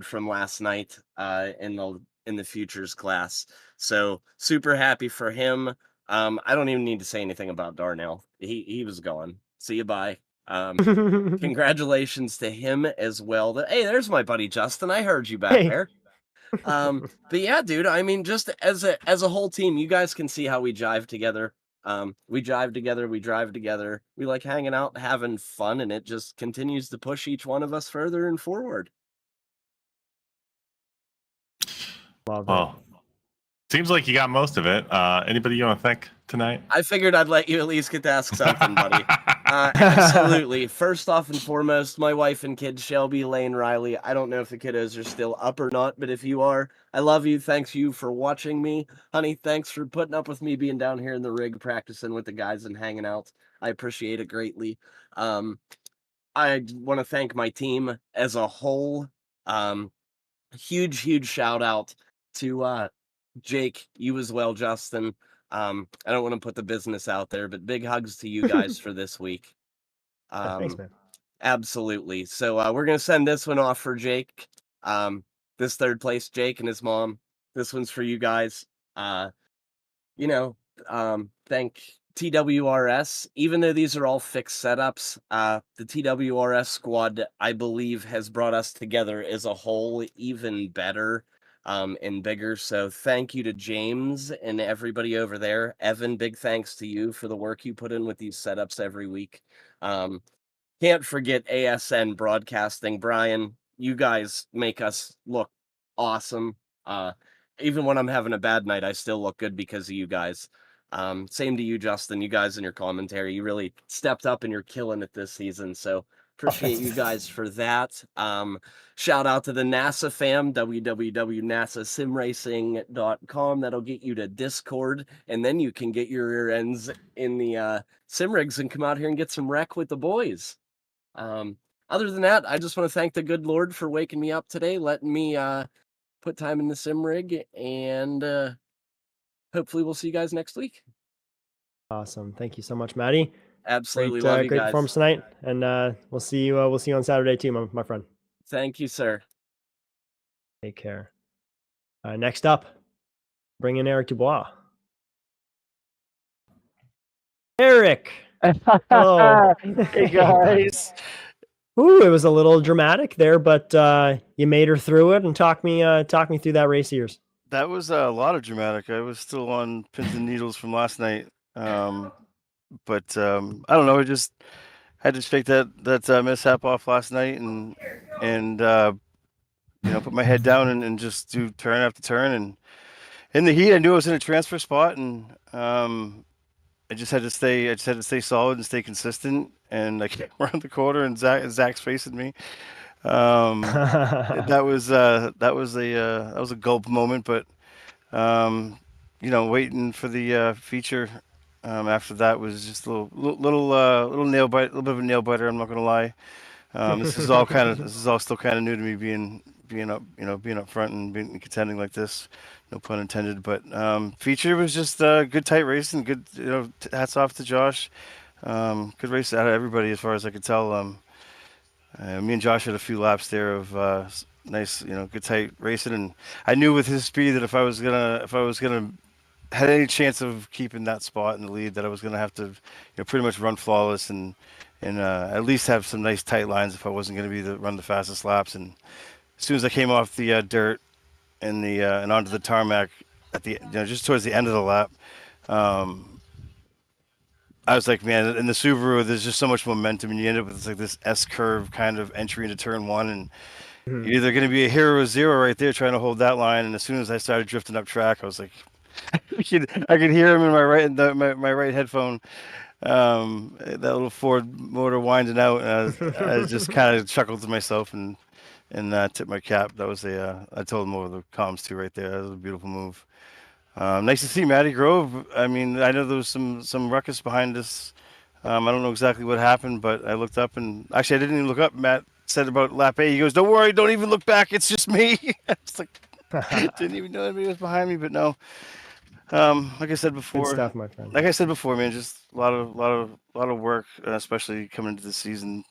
from last night in the futures class. So super happy for him. I don't even need to say anything about Darnell. He was gone. See you, bye. Congratulations to him as well. Hey, there's my buddy Justin. I heard you back there. But yeah, dude, I mean, just as a whole team, you guys can see how we jive together. We jive together, we drive together. We like hanging out, having fun, and it just continues to push each one of us further and forward. Well, seems like you got most of it. Anybody you want to thank tonight? I figured I'd let you at least get to ask something, buddy. Absolutely. First off and foremost, my wife and kids, Shelby, Lane, Riley. I don't know if the kiddos are still up or not, but if you are, I love you. Thanks you for watching me. Honey, thanks for putting up with me being down here in the rig practicing with the guys and hanging out. I appreciate it greatly. I want to thank my team as a whole. Huge shout out to Jake, you as well, Justin. I don't want to put the business out there, but big hugs to you guys for this week. Thanks, man. Absolutely. So we're going to send this one off for Jake. This 3rd place, Jake and his mom. This one's for you guys. Thank TWRS. Even though these are all fixed setups, the TWRS squad, I believe, has brought us together as a whole even better. And bigger. So thank you to James and everybody over there. Evan, big thanks to you for the work you put in with these setups every week. Can't forget ASN Broadcasting. Bryan, you guys make us look awesome. Even when I'm having a bad night, I still look good because of you guys. Same to you, Justin. You guys in your commentary, you really stepped up and you're killing it this season. So appreciate you guys for that. Shout out to the NASA fam, www.nasasimracing.com. That'll get you to Discord, and then you can get your rear ends in the sim rigs and come out here and get some wreck with the boys. Other than that, I just want to thank the good Lord for waking me up today, letting me put time in the sim rig, and hopefully we'll see you guys next week. Awesome. Thank you so much, Maddie. Absolutely. Great, Love you great guys. performance tonight, and we'll see you. We'll see you on Saturday too, my friend. Thank you, sir. Take care. Next up, bring in Eric Dubois. Eric. Hello. Hey guys. Ooh, it was a little dramatic there, but you made her through it, and talk me through that race of yours. That was a lot of dramatic. I was still on pins and needles from last night. But I don't know. I just had to shake that mishap off last night and put my head down and just do turn after turn. And in the heat, I knew I was in a transfer spot, and I just had to stay solid and stay consistent. And I came around the corner, and Zach's facing me. That was a gulp moment, but waiting for the feature after that was just a little nail bite, a little bit of a nail biter. I'm not gonna lie. This is all still kind of new to me, being up front and being contending like this. No pun intended. But feature was just good, tight racing. Good, hats off to Josh. Good race out of everybody, as far as I could tell. Me and Josh had a few laps there of nice, good tight racing, and I knew with his speed that if I was gonna had any chance of keeping that spot in the lead, that I was gonna have to, pretty much run flawless and at least have some nice tight lines if I wasn't gonna run the fastest laps. And as soon as I came off the dirt and onto the tarmac at the just towards the end of the lap, I was like, man, in the Subaru, there's just so much momentum, and you end up with this S curve kind of entry into turn one, and you're either going to be a hero or zero right there trying to hold that line. And as soon as I started drifting up track, I was like, I could hear him in my right headphone, that little Ford motor winding out. And I just kind of chuckled to myself and tipped my cap. That was I told him over the comms too right there. That was a beautiful move. Nice to see Matty Grove. I mean, I know there was some ruckus behind us. I don't know exactly what happened, but I looked up, and actually I didn't even look up. Matt said about lap 8. He goes, "Don't worry, don't even look back. It's just me." I was like, didn't even know anybody was behind me, but no. Like I said before, Good stuff, my friend. Like I said before, man, just a lot of work, especially coming into the season,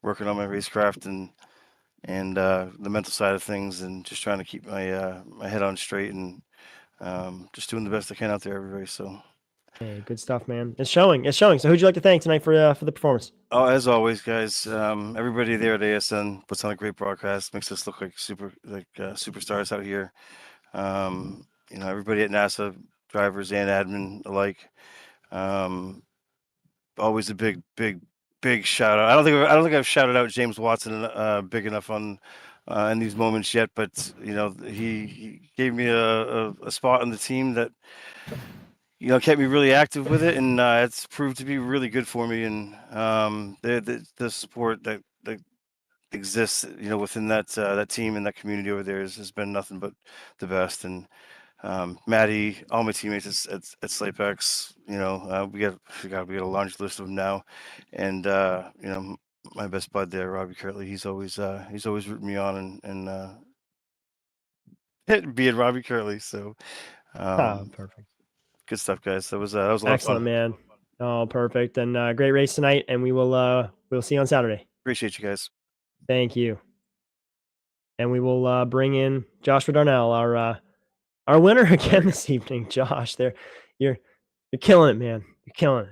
working on my racecraft and the mental side of things, and just trying to keep my my head on straight and just doing the best I can out there every race. So, hey, good stuff, man. It's showing. So, who'd you like to thank tonight for the performance? Oh, as always, guys, everybody there at ASN puts on a great broadcast, makes us look like superstars out here. Everybody at NASA, drivers and admin alike. Always a big shout out. I don't think I've shouted out James Watson big enough in these moments yet, but he gave me a spot on the team that kept me really active with it, and it's proved to be really good for me. And the support that exists within that team and that community over there has been nothing but the best. And Maddie, all my teammates at Slapex, we got a large list of them now, and my best bud there, Robbie Kirtley, he's always rooting me on and being Robbie Kirtley. So Perfect. Good stuff, guys. That was a lot Excellent, of fun. man. Oh, perfect. And great race tonight, and we'll see you on Saturday. Appreciate you guys. Thank you. And we will bring in Joshua Darnell, our winner again this evening. Josh, you're killing it, man. You're killing it.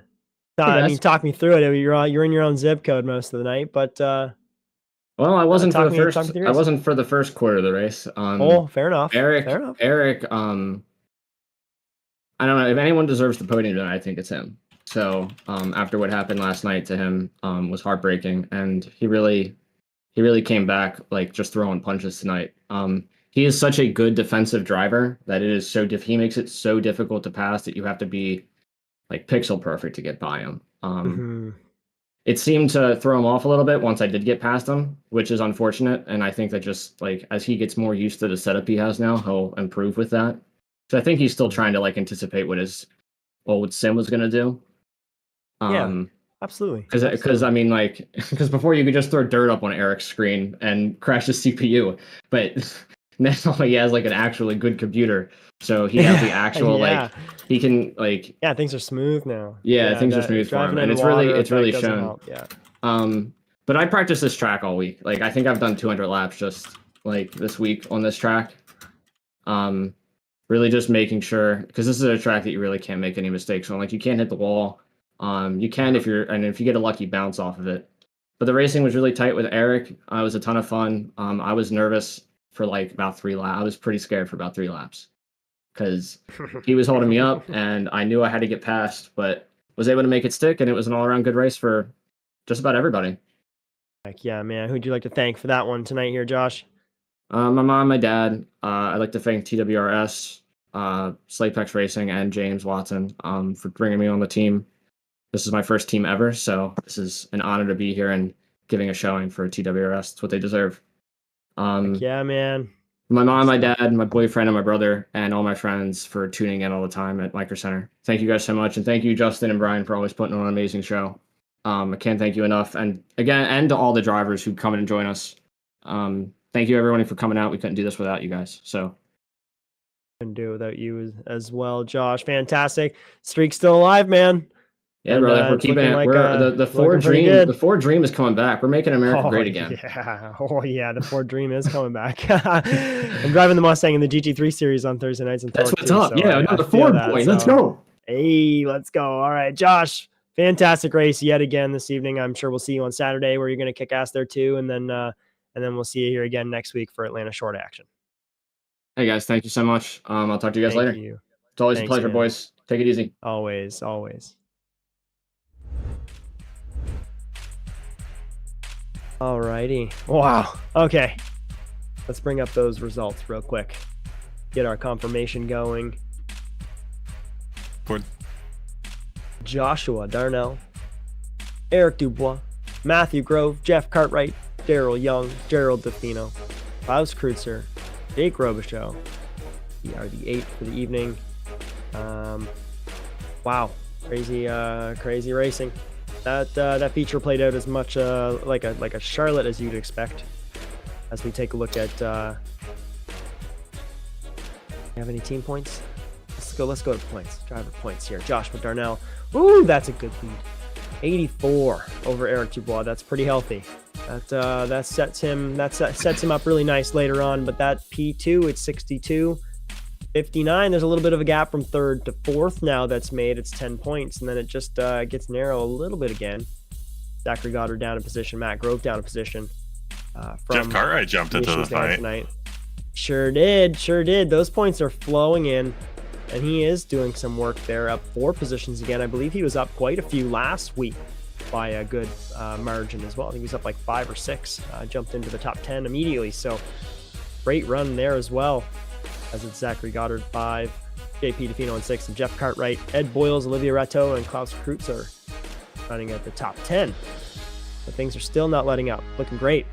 I mean, talk me through it. You're in your own zip code most of the night, but well, I wasn't for the first. I wasn't for the first quarter of the race. Oh, fair enough. Eric. Fair enough. Eric. I don't know if anyone deserves the podium tonight. I think it's him. So after what happened last night to him was heartbreaking, and he really came back like just throwing punches tonight. He is such a good defensive driver that it is he makes it so difficult to pass that you have to be like pixel perfect to get by him. It seemed to throw him off a little bit once I did get past him, which is unfortunate. And I think that just like as he gets more used to the setup he has now, he'll improve with that. So I think he's still trying to like anticipate what his old sim was going to do. Yeah, absolutely. Because I mean, like, because before you could just throw dirt up on Eric's screen and crash his CPU, but Now he has like an actually good computer, so he has the actual like he can like things are smooth now. Things are smooth for him, and it's really shown. Help. Yeah. But I practiced this track all week. Like I think I've done 200 laps just like this week on this track. Really just making sure, because this is a track that you really can't make any mistakes on. Like you can't hit the wall. You can if you get a lucky bounce off of it. But the racing was really tight with Eric. It was a ton of fun. I was nervous for like about 3 laps. I was pretty scared for about 3 laps because he was holding me up and I knew I had to get past, but was able to make it stick, and it was an all-around good race for just about everybody. Heck yeah, man. Who'd you like to thank for that one tonight here, Josh? My mom, my dad. I'd like to thank TWRS, Slapex Racing, and James Watson for bringing me on the team. This is my first team ever, so this is an honor to be here and giving a showing for TWRS. It's what they deserve. Yeah, man. My mom, my dad, my boyfriend, and my brother, and all my friends for tuning in all the time at Micro Center. Thank you guys so much, and thank you, Justin and Bryan, for always putting on an amazing show. I can't thank you enough. And again, and to all the drivers who come in and join us. Thank you, everyone, for coming out. We couldn't do this without you guys. So. Couldn't do it without you as well, Josh. Fantastic. Streak's still alive, man. Yeah, brother, we're keeping it. Like, the Ford Dream. The Ford Dream is coming back. We're making America great again. Yeah. Oh yeah, the Ford Dream is coming back. I'm driving the Mustang in the GT3 series on Thursday nights and that's what's up. So another Ford boy. Let's go. Hey, let's go. All right, Josh. Fantastic race yet again this evening. I'm sure we'll see you on Saturday where you're going to kick ass there too, and then we'll see you here again next week for Atlanta Short action. Hey guys, thank you so much. I'll talk to you guys later. It's always a pleasure, boys. Take it easy. Always, always. Alrighty. Wow. Okay. Let's bring up those results real quick. Get our confirmation going. Joshua Darnell, Eric Dubois, Matthew Grove, Jeff Cartwright, Daryl Young, Gerald DeFino, Klaus Kreutzer, Jake Robichaud. We are the 8th for the evening. Wow. Crazy racing. That feature played out as much like a Charlotte as you'd expect. As we take a look at, you have any team points? Let's go to points. Driver points here. Joshua Darnell. Ooh, that's a good lead. 84 over Eric Dubois. That's pretty healthy. That sets him up really nice later on. But that P2, it's 62. 59, there's a little bit of a gap from 3rd to 4th now that's made. It's 10 points, and then it just gets narrow a little bit again. Zachary Goddard down in position, Matt Grove down in position. Jeff Cartwright jumped into the fight tonight. Sure did. Those points are flowing in, and he is doing some work there, up 4 positions again. I believe he was up quite a few last week by a good margin as well. I think he was up like 5 or 6, jumped into the top 10 immediately. So great run there as well. As it's Zachary Goddard 5, JP DeFino in 6, and Jeff Cartwright, Ed Boyles, Olivia Rateau, and Klaus Kreutzer running at the top 10. But things are still not letting up. Looking great.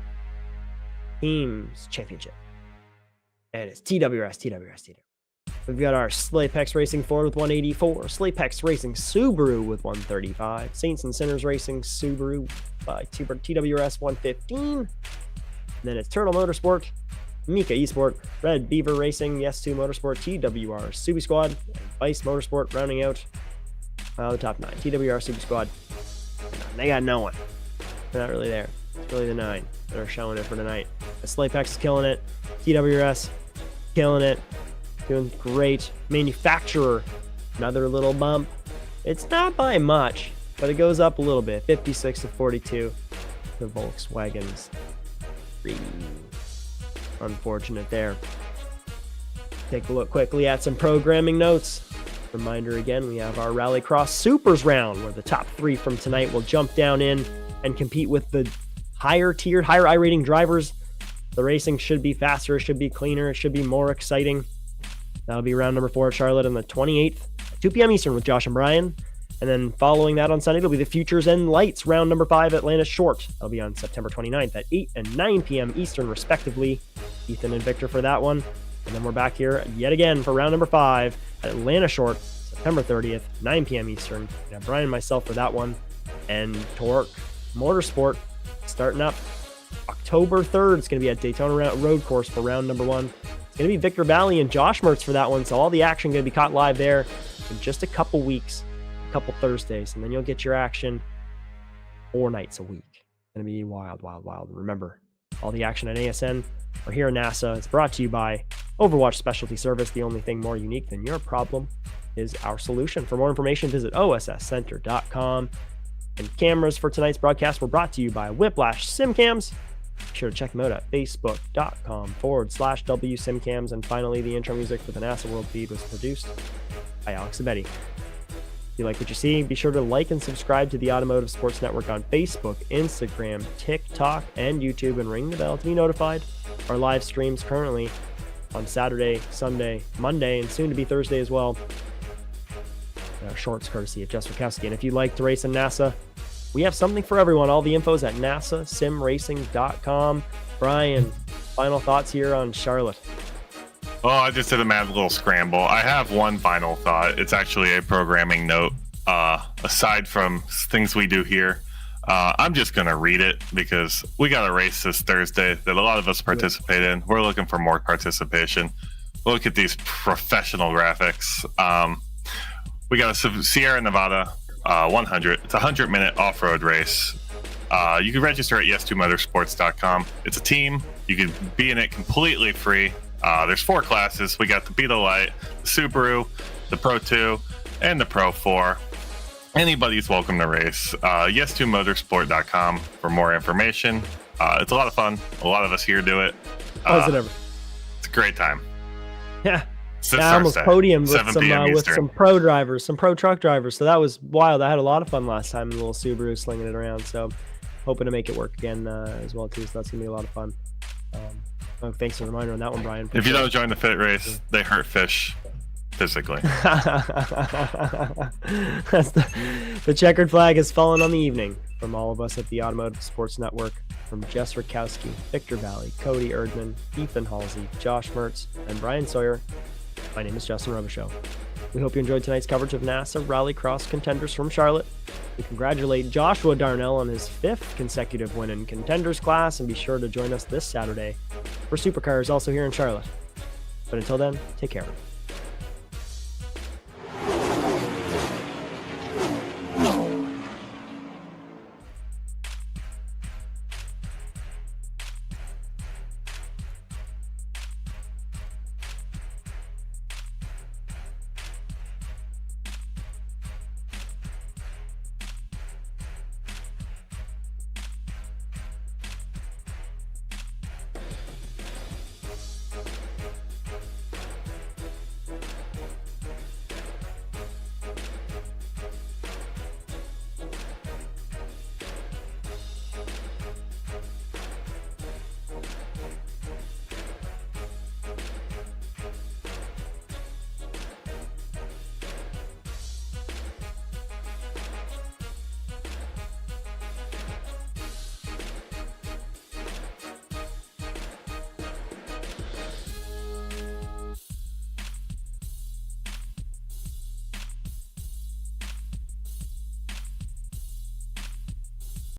Teams Championship. And it's TWRS. We've got our Slapex Racing Ford with 184, Slapex Racing Subaru with 135, Saints and Sinners Racing Subaru by TWRS 115. And then it's Turtle Motorsport, Mika Esport, Red Beaver Racing, Yes2 Motorsport, TWR Subi Squad, and Vice Motorsport rounding out the top 9. TWR Subi Squad, they got no one. They're not really there. It's really the 9 that are showing it for tonight. The Slapex is killing it. TWRS killing it. Doing great. Manufacturer, another little bump. It's not by much, but it goes up a little bit. 56 to 42. The Volkswagens. Unfortunate there. Take a look quickly at some programming notes. Reminder again, we have our Rallycross Supers round where the top 3 from tonight will jump down in and compete with the higher tiered, higher I rating drivers. The racing should be faster, it should be cleaner, it should be more exciting. That'll be round number 4 at Charlotte on the 28th, 2 p.m. Eastern with Josh and Bryan. And then following that on Sunday, it'll be the Futures and Lights round number 5 Atlanta Short. That'll be on September 29th at 8 and 9 p.m. Eastern, respectively. Ethan and Victor for that one. And then we're back here yet again for round number 5 at Atlanta Short, September 30th, 9 p.m. Eastern. We have Bryan and myself for that one. And Torque Motorsport starting up October 3rd, it's going to be at Daytona Road Course for round number 1. It's going to be Victor Valley and Josh Mertz for that one, so all the action going to be caught live there in just a couple weeks, a couple Thursdays, and then you'll get your action 4 nights a week. It's going to be wild, wild, wild. Remember, all the action at ASN or here at NASA is brought to you by Overwatch Specialty Service. The only thing more unique than your problem is our solution. For more information, visit osscenter.com. And cameras for tonight's broadcast were brought to you by Whiplash SimCams. Be sure to check them out at facebook.com/WSimCams. And finally, the intro music for the NASA World Feed was produced by Alex Abetti. If you like what you see, be sure to like and subscribe to the Automotive Sports Network on Facebook, Instagram, TikTok, and YouTube, and ring the bell to be notified. Our live streams currently on Saturday, Sunday, Monday, and soon to be Thursday as well. Shorts courtesy of Jess Rakowski. And if you'd like to race in NASA, we have something for everyone. All the info is at nasasimracing.com. Bryan, final thoughts here on Charlotte. Oh, I just did a mad little scramble. I have one final thought. It's actually a programming note. Aside from things we do here, I'm just going to read it because we got a race this Thursday that a lot of us participate in. We're looking for more participation. Look at these professional graphics. We got a Sierra Nevada 100. It's a 100-minute off-road race. You can register at yes2motorsports.com. It's a team. You can be in it completely free. There's 4 classes. We got the Beetle Light, the Subaru, the Pro 2, and the Pro 4. Anybody's welcome to race. yes2motorsport.com for more information. It's a lot of fun. A lot of us here do it. How's it ever? It's a great time. Yeah. I almost podiumed with some pro drivers, some pro truck drivers. So that was wild. I had a lot of fun last time in the little Subaru slinging it around. So hoping to make it work again as well too. So that's gonna be a lot of fun. Thanks for the reminder on that one, Bryan. If you don't join the fit race, they hurt fish physically. That's the checkered flag has fallen on the evening. From all of us at the Automotive Sports Network, from Jess Rakowski, Victor Valley, Cody Erdman, Ethan Halsey, Josh Mertz, and Bryan Sawyer. My name is Justin Robichaud. We hope you enjoyed tonight's coverage of NASA Rallycross Contenders from Charlotte. We congratulate Joshua Darnell on his 5th consecutive win in Contenders class, and be sure to join us this Saturday for Supercars also here in Charlotte. But until then, take care.